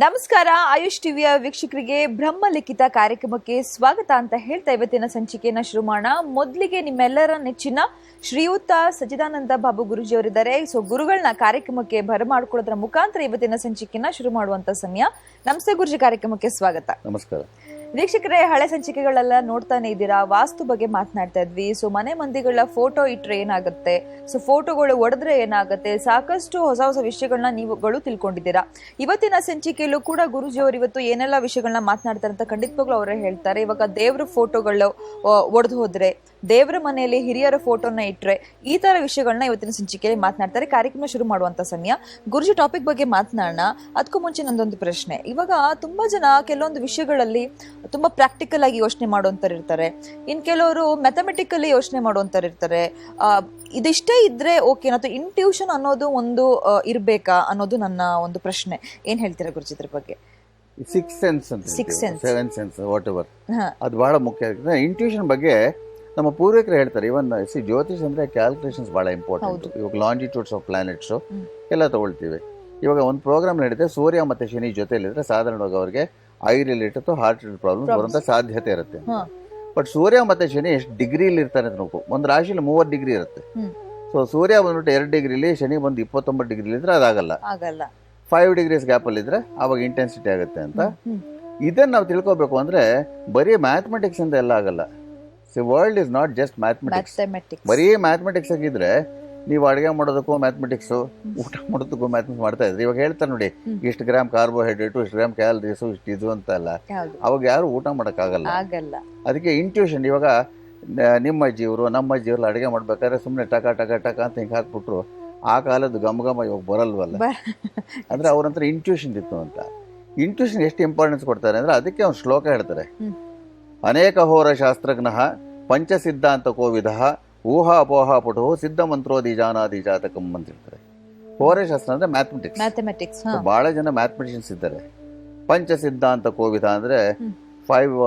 ನಮಸ್ಕಾರ. ಆಯುಷ್ ಟಿವಿಯ ವೀಕ್ಷಕರಿಗೆ ಬ್ರಹ್ಮಲಿಖಿತ ಕಾರ್ಯಕ್ರಮಕ್ಕೆ ಸ್ವಾಗತ ಅಂತ ಹೇಳ್ತಾ ಇವತ್ತಿನ ಸಂಚಿಕೆಯನ್ನ ಶುರು ಮಾಡೋಣ. ಮೊದಲಿಗೆ ನಿಮ್ಮೆಲ್ಲರ ನೆಚ್ಚಿನ ಶ್ರೀಯುತ ಸಚ್ಚಿದಾನಂದ ಬಾಬು ಗುರುಜಿ ಅವರಿದ್ದಾರೆ. ಸೊ ಗುರುಗಳನ್ನ ಕಾರ್ಯಕ್ರಮಕ್ಕೆ ಬರಮಾಡ್ಕೊಳ್ಳೋದ್ರ ಮುಖಾಂತರ ಇವತ್ತಿನ ಸಂಚಿಕೆಯನ್ನ ಶುರು ಮಾಡುವಂತ ಸಮಯ. ನಮಸ್ತೆ ಗುರುಜಿ, ಕಾರ್ಯಕ್ರಮಕ್ಕೆ ಸ್ವಾಗತ. ನಮಸ್ಕಾರ ವೀಕ್ಷಕರೇ, ಹಳೆ ಸಂಚಿಕೆಗಳೆಲ್ಲ ನೋಡ್ತಾನೆ ಇದ್ದೀರಾ. ವಾಸ್ತು ಬಗ್ಗೆ ಮಾತನಾಡ್ತಾ ಇದ್ವಿ. ಸೊ ಮನೆ ಮಂದಿಗಳ ಫೋಟೋ ಇಟ್ರೆ ಏನಾಗುತ್ತೆ, ಸೊ ಫೋಟೋಗಳು ಒಡೆದ್ರೆ ಏನಾಗುತ್ತೆ, ಸಾಕಷ್ಟು ಹೊಸ ಹೊಸ ವಿಷಯಗಳನ್ನ ನೀವುಗಳು ತಿಳ್ಕೊಂಡಿದ್ದೀರಾ. ಇವತ್ತಿನ ಸಂಚಿಕೆಯಲ್ಲೂ ಕೂಡ ಗುರುಜಿ ಅವರು ಇವತ್ತು ಏನೆಲ್ಲ ವಿಷಯಗಳನ್ನ ಮಾತನಾಡ್ತಾರೆ ಅಂತ ಖಂಡಿತವಾಗ್ಲೂ ಅವರೇ ಹೇಳ್ತಾರೆ. ಇವಾಗ ದೇವ್ರ ಫೋಟೋಗಳು ಒಡೆದು ಹೋದ್ರೆ, ದೇವರ ಮನೆಯಲ್ಲಿ ಹಿರಿಯರ ಫೋಟೋನ ಇಟ್ರೆ, ಈ ತರ ವಿಷಯಗಳನ್ನ ಇವತ್ತಿನ ಸಂಚಿಕೆಯಲ್ಲಿ ಮಾತನಾಡ್ತಾರೆ. ಕಾರ್ಯಕ್ರಮ ಶುರು ಮಾಡುವಂತ ಸಮಯ. ಗುರುಜಿ, ಟಾಪಿಕ್ ಬಗ್ಗೆ ಮಾತನಾಡೋಣ. ಅದಕ್ಕೂ ಮುಂಚೆ ನಂದೊಂದು ಪ್ರಶ್ನೆ. ಇವಾಗ ತುಂಬಾ ಜನ ಕೆಲವೊಂದು ವಿಷಯಗಳಲ್ಲಿ ತುಂಬಾ ಪ್ರಾಕ್ಟಿಕಲ್ ಆಗಿ ಯೋಚನೆ ಮಾಡುವಂತರು ಇರ್ತಾರೆ, ಇನ್ ಕೆಲವರು ಮ್ಯಾಥಮೆಟಿಕಲಿ ಯೋಚನೆ ಮಾಡುವಂತರು ಇರ್ತಾರೆ. ಇದಿಷ್ಟೇ ಇದ್ರೆ ಓಕೆ, ಅಥವಾ ಇಂಟ್ಯೂಷನ್ ಅನ್ನೋದು ಒಂದು ಇರ್ಬೇಕಾ ಅನ್ನೋದು ನನ್ನ ಒಂದು ಪ್ರಶ್ನೆ. ಏನ್ ಹೇಳ್ತೀರಾ ಗುರುಜಿ ಇದ್ರ ಬಗ್ಗೆ? ಸಿಕ್ಸ್ ಸೆನ್ಸ್ ಅಂತ, ಸೆವೆನ್ ಸೆನ್ಸ್, ವಾಟ್ ಎವರ್, ಅದು ಬಹಳ ಮುಖ್ಯ ಆಗಿದೆ. ಇಂಟ್ಯೂಷನ್ ಬಗ್ಗೆ ನಮ್ಮ ಪೂರ್ವಿಕರು ಹೇಳ್ತಾರೆ. ಇವನ್ ಜ್ಯೋತಿಷ್ ಅಂದ್ರೆ ಕ್ಯಾಲ್ಕುಲೇಷನ್ಸ್ ಬಹಳ ಇಂಪಾರ್ಟೆಂಟ್. ಇವಾಗ ಲಾಂಜಿಟ್ಯೂಡ್ಸ್ ಆಫ್ ಪ್ಲಾನೆಟ್ಸ್ ಎಲ್ಲ ತಗೊಳ್ತೀವಿ. ಇವಾಗ ಒಂದು ಪ್ರೋಗ್ರಾಮ್ ನಡೀತೆ, ಸೂರ್ಯ ಮತ್ತೆ ಶನಿ ಜೊತೆಲಿದ್ರೆ ಸಾಧಾರಣವಾಗಿ ಅವ್ರಿಗೆ I related heart related problem ಬರುವಂತ ಸಾಧ್ಯತೆ ಇರುತ್ತೆ. ಬಟ್ ಸೂರ್ಯ ಮತ್ತೆ ಶನಿ ಎಷ್ಟು ಡಿಗ್ರಿಲಿ ಇರ್ತಾರೆ ಅಂತ ನೋಡ್ಕೊ. ಒಂದು ರಾಶಿಲಿ 30 ಡಿಗ್ರಿ ಇರುತ್ತೆ. ಸೊ ಸೂರ್ಯ ಬಂದ್ಬಿಟ್ಟು 2 ಡಿಗ್ರಿಲಿ, ಶನಿ ಬಂದು 29 ಡಿಗ್ರಿಲಿ ಇದ್ರೆ ಅದಾಗಲ್ಲ. 5 ಡಿಗ್ರೀಸ್ ಗ್ಯಾಪ್ ಅಲ್ಲಿ ಇದ್ರೆ ಅವಾಗ ಇಂಟೆನ್ಸಿಟಿ ಆಗುತ್ತೆ ಅಂತ. ಇದನ್ನ ನಾವು ತಿಳ್ಕೊಬೇಕು ಅಂದ್ರೆ ಬರೀ ಮ್ಯಾಥಮೆಟಿಕ್ಸ್ ಅಂತ ಎಲ್ಲ ಆಗಲ್ಲ. World is not just mathematics. ಬರೀ ಮ್ಯಾಥಮೆಟಿಕ್ಸ್ ಆಗಿದ್ರೆ ನೀವು ಅಡುಗೆ ಮಾಡೋದಕ್ಕೂ ಮ್ಯಾಥಮೆಟಿಕ್ಸ್, ಊಟ ಮಾಡೋದಕ್ಕೂ ಮ್ಯಾಥಮೆಟಿಕ್ಸ್ ಮಾಡ್ತಾ ಇದ್ರಿ. ಇವಾಗ ಹೇಳ್ತಾರೆ ನೋಡಿ, ಇಷ್ಟು ಗ್ರಾಮ್ ಕಾರ್ಬೋಹೈಡ್ರೇಟು, ಇಷ್ಟು ಗ್ರಾಮ್ ಕ್ಯಾಲರೀಸು, ಇಷ್ಟು ಇದು ಅಂತ ಅಲ್ಲ. ಅವಾಗ ಯಾರು ಊಟ ಮಾಡೋಕ್ಕಾಗಲ್ಲ. ಅದಕ್ಕೆ ಇಂಟ್ಯೂಷನ್. ಇವಾಗ ನಿಮ್ಮ ಅಜ್ಜಿಯವರು ನಮ್ಮ ಅಜ್ಜಿಯವ್ರು ಅಡುಗೆ ಮಾಡ್ಬೇಕಾದ್ರೆ ಸುಮ್ಮನೆ ಟಕ ಟಕ ಟಕ ಅಂತ ಹಿಂಗೆ ಹಾಕ್ಬಿಟ್ರು, ಆ ಕಾಲದ ಘಮ ಇವಾಗ ಬರಲ್ವಲ್ಲ. ಅಂದ್ರೆ ಅವ್ರಂತ್ರ ಇಂಟ್ಯೂಷನ್ ಇತ್ತು ಅಂತ. ಇಂಟ್ಯೂಷನ್ ಎಷ್ಟು ಇಂಪಾರ್ಟೆನ್ಸ್ ಕೊಡ್ತಾರೆ ಅಂದ್ರೆ ಅದಕ್ಕೆ ಒಂದು ಶ್ಲೋಕ ಹೇಳ್ತಾರೆ. ಅನೇಕ ಹೋರ ಶಾಸ್ತ್ರಜ್ಞ ಪಂಚಸಿದ್ಧಾಂತ ಕೋವಿಧ ಊಹಾ ಅಪೋಹ ಪಟು ಸಿದ್ಧ ಮಂತ್ರೋದಿ ಜಾನಾದಿ ಜಾತಕಂ ಅಂತ ಹೇಳ್ತಾರೆ. ಹೋರಶಾಸ್ತ್ರ ಅಂದ್ರೆ ಮ್ಯಾಥಮೆಟಿಕ್ಸ್. ಬಹಳ ಜನ ಮ್ಯಾಥಮೆಟಿಷಿಯನ್ಸ್ ಇದ್ದಾರೆ. ಪಂಚಸಿದ್ಧಾಂತ ಕೋವಿಧ ಅಂದ್ರೆ 5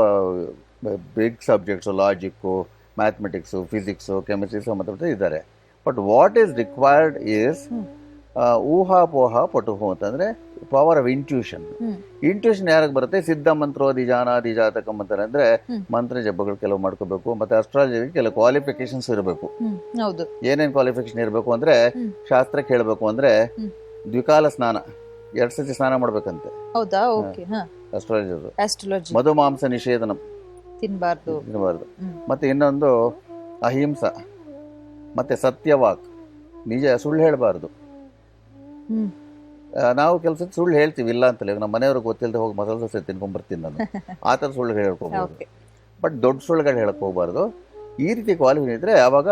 big subjects, logic, mathematics, physics, chemistry ಸಂಬಂಧಪಟ್ಟ ಇದ್ದಾರೆ. But what is required is ಊಹಾಪೋಹ ಪಟುಹು ಅಂತಂದ್ರೆ ಪವರ್ ಆಫ್ ಇಂಟ್ಯೂಷನ್. ಇಂಟ್ಯೂಷನ್ ಯಾರಿಗೆ ಬರುತ್ತೆ? ಸಿದ್ಧ ಮಂತ್ರೋದಿ ಜಾನಾದಿ ಜಾತಕಂ ಅಂತಾರೆ. ಅಂದ್ರೆ ಮಂತ್ರ ಜಪಗಳು ಕೆಲವು ಮಾಡ್ಕೋಬೇಕು. ಮತ್ತೆ ಅಸ್ಟ್ರಾಲಜಿ ಕೆಲವು ಕ್ವಾಲಿಫಿಕೇಶನ್ಸ್ ಇರಬೇಕು. ಏನೇನ್ ಕ್ವಾಲಿಫಿಕೇಶನ್ ಇರಬೇಕು ಅಂದ್ರೆ, ಶಾಸ್ತ್ರಕ್ಕೆ ಹೇಳ್ಬೇಕು ಅಂದ್ರೆ ದ್ವಿಕಾಲ ಸ್ನಾನ, 2 ಸತಿ ಸ್ನಾನ ಮಾಡ್ಬೇಕಂತೆ ಅಸ್ಟ್ರಾಲಜಿ. ಮಧುಮಾಂಸ ನಿಷೇಧನ, ತಿನ್ನಬಾರ್ದು. ಮತ್ತೆ ಇನ್ನೊಂದು ಅಹಿಂಸ, ಮತ್ತೆ ಸತ್ಯವಾಕ್, ನಿಜ ಸುಳ್ಳು ಹೇಳಬಾರ್ದು. ನಾವು ಕೆಲಸ ಸುಳ್ಳು ಹೇಳ್ತೀವಿ, ಇಲ್ಲ ಅಂತಲೇ. ನಮ್ಮ ಮನೆಯವ್ರಿಗೆ ಗೊತ್ತಿಲ್ಲದೆ ಹೋಗಿ ಮಸಾಲೆ ದೋಸೆ ತಿನ್ಕೊಂಡ್ಬರ್ತೀನಿ ನಾನು, ಆ ಥರ ಸುಳ್ಳು ಹೇಳ್ಕೋಬಹುದು. ಬಟ್ ದೊಡ್ಡ ಸುಳ್ಳುಗಳು ಹೇಳಕ್ ಹೋಗ್ಬಾರ್ದು. ಈ ರೀತಿ ಕ್ವಾಲಿಫಿಕೇಶನ್ ಇದ್ರೆ ಅವಾಗ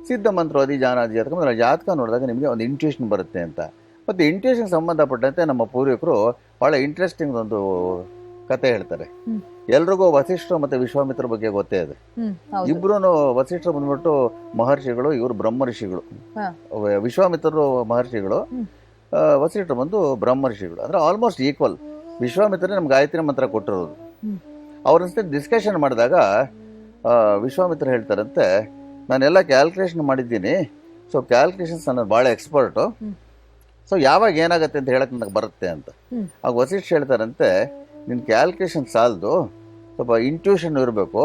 ಸಿದ್ಧ ಮಂತ್ರೋದಿ ಜಾನಾದಿ ಜಾತಕ, ಜಾತಕ ನೋಡಿದಾಗ ನಿಮಗೆ ಒಂದು ಇಂಟ್ಯೂಷನ್ ಬರುತ್ತೆ ಅಂತ. ಮತ್ತೆ ಇಂಟ್ಯೂಷನ್ ಸಂಬಂಧಪಟ್ಟಂತೆ ನಮ್ಮ ಪೂರ್ವಿಕರು ಬಹಳ ಇಂಟ್ರೆಸ್ಟಿಂಗ್ ಒಂದು ಕತೆ ಹೇಳ್ತಾರೆ. ಎಲ್ರಿಗೂ ವಸಿಷ್ಠರು ಮತ್ತೆ ವಿಶ್ವಾಮಿತ್ರ ಬಗ್ಗೆ ಗೊತ್ತೇ ಇದೆ. ಇಬ್ರು ವಸಿಷ್ಠರು ಬಂದ್ಬಿಟ್ಟು ಮಹರ್ಷಿಗಳು, ಇವರು ಬ್ರಹ್ಮ ಋಷಿಗಳು. ವಿಶ್ವಾಮಿತ್ರರು ಮಹರ್ಷಿಗಳು, ವಸಿಷ್ಠರು ಬಂದು ಬ್ರಹ್ಮ ಋಷಿಗಳು. ಅಂದ್ರೆ ಆಲ್ಮೋಸ್ಟ್ ಈಕ್ವಲ್. ವಿಶ್ವಾಮಿತ್ರ ನಮ್ಗೆ ಗಾಯತ್ರಿ ಮಂತ್ರ ಕೊಟ್ಟಿರೋದು. ಅವ್ರ ಡಿಸ್ಕಷನ್ ಮಾಡಿದಾಗ ವಿಶ್ವಾಮಿತ್ರ ಹೇಳ್ತಾರಂತೆ, ನಾನೆಲ್ಲ ಕ್ಯಾಲ್ಕುಲೇಷನ್ ಮಾಡಿದ್ದೀನಿ. ಸೊ ಕ್ಯಾಲ್ಕುಲೇಷನ್ಸ್ ನಾನು ಭಾಳ ಎಕ್ಸ್ಪರ್ಟು. ಸೊ ಯಾವಾಗ ಏನಾಗುತ್ತೆ ಅಂತ ಹೇಳಕ್ ನನಗೆ ಬರುತ್ತೆ ಅಂತ. ಆಗ ವಸಿಷ್ಠ ಹೇಳ್ತಾರಂತೆ, ನಿನ್ ಕ್ಯಾಲ್ಕುಲೇಷನ್ ಸಾಲದು, ಸ್ವಲ್ಪ ಇಂಟ್ಯೂಷನ್ ಇರಬೇಕು,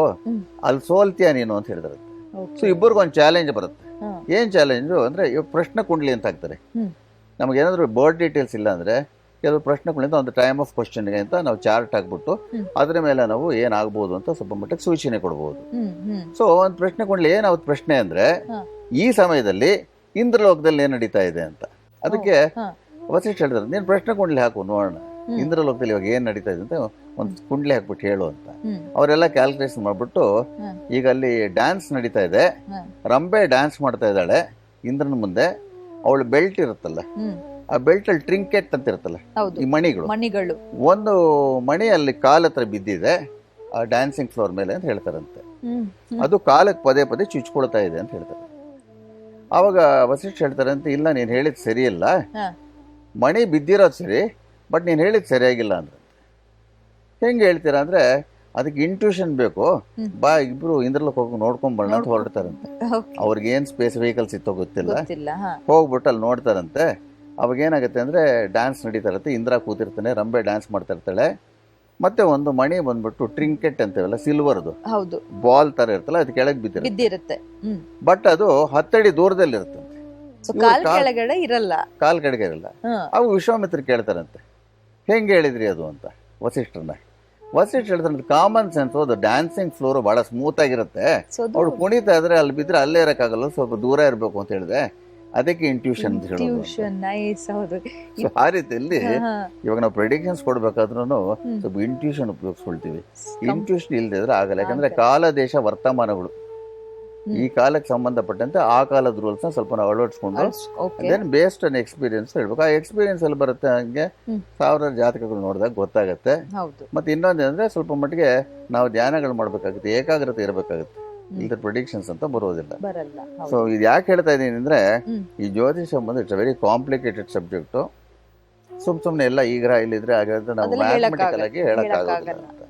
ಅಲ್ಲಿ ಸೋಲ್ತೀಯ ನೀನು ಅಂತ ಹೇಳ್ತಾರೆ. ಸೊ ಇಬ್ಬರಿಗೂ ಒಂದು ಚಾಲೆಂಜ್ ಬರುತ್ತೆ. ಏನ್ ಚಾಲೆಂಜು ಅಂದ್ರೆ, ಇವಾಗ ಪ್ರಶ್ನೆ ಕುಂಡ್ಲಿ ಅಂತ ಹಾಕ್ತಾರೆ. ನಮಗೇನಾದ್ರು ಬೋರ್ಡ್ ಡೀಟೇಲ್ಸ್ ಇಲ್ಲ ಅಂದ್ರೆ ಕೆಲವು ಪ್ರಶ್ನೆ ಕುಂಡ್ಲಿ ಒಂದು ಟೈಮ್ ಆಫ್ ಕ್ವಶನ್ಗೆ ಅಂತ ನಾವು ಚಾರ್ಟ್ ಹಾಕ್ಬಿಟ್ಟು ಅದ್ರ ಮೇಲೆ ನಾವು ಏನಾಗ್ಬೋದು ಅಂತ ಸ್ವಲ್ಪ ಮಟ್ಟಿಗೆ ಸೂಚನೆ ಕೊಡ್ಬೋದು. ಸೊ ಒಂದು ಪ್ರಶ್ನೆ ಕುಂಡ್ಲಿ ಏನಾಗುತ್ತೆ ಪ್ರಶ್ನೆ ಅಂದ್ರೆ, ಈ ಸಮಯದಲ್ಲಿ ಇಂದ್ರಲೋಕದಲ್ಲಿ ಏನ್ ನಡೀತಾ ಇದೆ ಅಂತ. ಅದಕ್ಕೆ ವಸಿಷ್ಠ ಹೇಳ್ತಾರೆ, ನೀನ್ ಪ್ರಶ್ನೆ ಕುಂಡ್ಲಿ ಹಾಕು ನೋಡೋಣ, ಇಂದ್ರಲೋಕದಲ್ಲಿ ಇವಾಗ ಏನ್ ನಡೀತಾ ಇದೆ ಅಂತ ಒಂದು ಕುಂಡ್ಲಿ ಹಾಕ್ಬಿಟ್ಟು ಹೇಳು ಅಂತ. ಅವರೆಲ್ಲ ಕ್ಯಾಲ್ಕುಲೇಷನ್ ಮಾಡ್ಬಿಟ್ಟು, ಈಗ ಅಲ್ಲಿ ಡ್ಯಾನ್ಸ್ ನಡೀತಾ ಇದೆ, ರಂಬೆ ಡ್ಯಾನ್ಸ್ ಮಾಡ್ತಾ ಇದ್ದಾಳೆ ಇಂದ್ರನ ಮುಂದೆ. ಅವಳು ಬೆಲ್ಟ್ ಇರುತ್ತಲ್ಲ, ಆ ಬೆಲ್ಟ್ ಅಲ್ಲಿ ಟ್ರಿಂಕೆಟ್ ಅಂತ ಇರುತ್ತಲ್ಲ, ಈ ಮಣಿಗಳು, ಒಂದು ಮಣಿ ಅಲ್ಲಿ ಕಾಲ ಹತ್ರ ಬಿದ್ದಿದೆ ಆ ಡ್ಯಾನ್ಸಿಂಗ್ ಫ್ಲೋರ್ ಮೇಲೆ ಅಂತ ಹೇಳ್ತಾರಂತೆ. ಅದು ಕಾಲಕ್ಕೆ ಪದೇ ಪದೇ ಚುಚ್ಕೊಳ್ತಾ ಇದೆ ಅಂತ ಹೇಳ್ತಾರೆ. ಆವಾಗ ವಸಿಷ್ಠ ಹೇಳ್ತಾರಂತೆ, ಇಲ್ಲ ನೀನ್ ಹೇಳಿದ್ ಸರಿಯಿಲ್ಲ, ಮಣಿ ಬಿದ್ದಿರೋದು ಸರಿ, ಬಟ್ ನೀನ್ ಹೇಳಿದ್ ಸರಿಯಾಗಿಲ್ಲ ಅಂದ್ರೆ. ಹೆಂಗೆ ಹೇಳ್ತೀರಾ ಅಂದ್ರೆ, ಅದಕ್ಕೆ ಇಂಟ್ಯೂಷನ್ ಬೇಕು. ಬಾ ಇಬ್ರು ಇಂದ್ರಲೋಕ ಹೋಗಿ ನೋಡ್ಕೊಂಡ್ ಬರೋಣ ಅಂತ ಹೊರಡ್ತಾರಂತೆ. ಅವ್ರಿಗೆ ಏನ್ ಸ್ಪೇಸ್ ವೆಹಿಕಲ್ಸ್ ಇತ್ತೋ ಗೊತ್ತಿಲ್ಲ. ಹೋಗ್ಬಿಟ್ಟು ಅಲ್ಲಿ ನೋಡ್ತಾರಂತೆ, ಅವಾಗ ಏನಾಗುತ್ತೆ ಅಂದರೆ ಡ್ಯಾನ್ಸ್ ನಡೀತಾ ಇರುತ್ತೆ, ಇಂದ್ರ ಕೂತಿರ್ತಾನೆ, ರಂಬೆ ಡ್ಯಾನ್ಸ್ ಮಾಡ್ತಾ ಇರ್ತಾಳೆ. ಮತ್ತೆ ಒಂದು ಮಣಿ ಬಂದ್ಬಿಟ್ಟು ಟ್ರಿಂಕೆಟ್ ಅಂತೀವಲ್ಲ, ಸಿಲ್ವರ್ದು ಹೌದು ಬಾಲ್ ತರ ಇರ್ತಲ್ಲ, ಅದು ಕೆಳಗೆ ಬಿದ್ದಿರುತ್ತೆ. ಬಟ್ ಅದು 10 ಅಡಿ ದೂರದಲ್ಲಿ ಇರುತ್ತೆ, ಕಾಲ್ ಕೆಳಗಡೆ ಇರಲ್ಲ, ಕಾಲ್ ಕೆಳಗೆ ಇರಲ್ಲ. ಅವು ವಿಶ್ವಾಮಿತ್ರ ಕೇಳ್ತಾರಂತೆ, ಹೆಂಗೆ ಹೇಳಿದ್ರಿ ಅದು ಅಂತ ವಸಿಷ್ಠರನ್ನ. ವಸಿಷ್ಠ ಹೇಳ್ತಾರಂತೆ, ಕಾಮನ್ ಸೆನ್ಸ್, ಅದು ಡ್ಯಾನ್ಸಿಂಗ್ ಫ್ಲೋರ್ ಬಹಳ ಸ್ಮೂತ್ ಆಗಿರುತ್ತೆ, ಅವ್ರು ಕುಣಿತಾ ಇದ್ರೆ ಅಲ್ಲಿ ಬಿದ್ರೆ ಅಲ್ಲೇ ಇರಕ್ಕಾಗಲ್ಲ, ಸ್ವಲ್ಪ ದೂರ ಇರಬೇಕು ಅಂತ ಹೇಳಿದೆ, ಅದಕ್ಕೆ ಇಂಟ್ಯೂಷನ್ ಅಂತ ಹೇಳೋದು. ಸೊ ಆ ರೀತಿಯಲ್ಲಿ ಇವಾಗ ನಾವು ಪ್ರೆಡಿಕ್ಷನ್ಸ್ ಕೊಡ್ಬೇಕಾದ್ರೂ ಸ್ವಲ್ಪ ಇಂಟ್ಯೂಷನ್ ಉಪಯೋಗಿಸ್ಕೊಳ್ತೀವಿ. ಇಂಟ್ಯೂಷನ್ ಇಲ್ಲದೆ ಇದ್ರೆ ಆಗಲ್ಲ, ಯಾಕಂದ್ರೆ ಕಾಲ ದೇಶ ವರ್ತಮಾನಗಳು ಈ ಕಾಲಕ್ಕೆ ಸಂಬಂಧಪಟ್ಟಂತೆ ಆ ಕಾಲದ ರೂಲ್ಸ್ ನ ಸ್ವಲ್ಪ ನಾವು ಅಳವಡಿಸ್ಕೊಂಡು ದೆನ್ ಬೇಸ್ಡ್ ಆನ್ ಎಕ್ಸ್ಪೀರಿಯನ್ಸ್ ಹೇಳ್ಬೇಕು. ಆ ಎಕ್ಸ್ಪೀರಿಯನ್ಸ್ ಅಲ್ಲಿ ಬರುತ್ತೆ, ಹಂಗೆ 1000 ಜಾತಕಗಳು ನೋಡಿದಾಗ ಗೊತ್ತಾಗತ್ತೆ. ಮತ್ತೆ ಇನ್ನೊಂದೇನಂದ್ರೆ ಸ್ವಲ್ಪ ಮಟ್ಟಿಗೆ ನಾವು ಧ್ಯಾನಗಳು ಮಾಡ್ಬೇಕಾಗುತ್ತೆ, ಏಕಾಗ್ರತೆ ಇರಬೇಕಾಗುತ್ತೆ, ಇದ್ರ ಪ್ರಿಡಿಕ್ಷನ್ಸ್ ಅಂತ ಬರೋದಿಲ್ಲ. ಸೊ ಇದು ಯಾಕೆ ಹೇಳ್ತಾ ಇದ್ದೀನಿ ಅಂದ್ರೆ, ಈ ಜ್ಯೋತಿಷ ಬಂದು ಇಟ್ಸ್ ವೆರಿ ಕಾಂಪ್ಲಿಕೇಟೆಡ್ ಸಬ್ಜೆಕ್ಟ್. ಸುಮ್ನೆ ಎಲ್ಲ ಈಗ ಇಲ್ಲಿದ್ರೆ ಹಾಗಾದ್ರೆ ನಾವು ಮ್ಯಾಥಮೆಟಿಕಲ್ ಆಗಿ ಹೇಳಕ್ಕಾಗೋದಿಲ್ಲ ಅಂತ.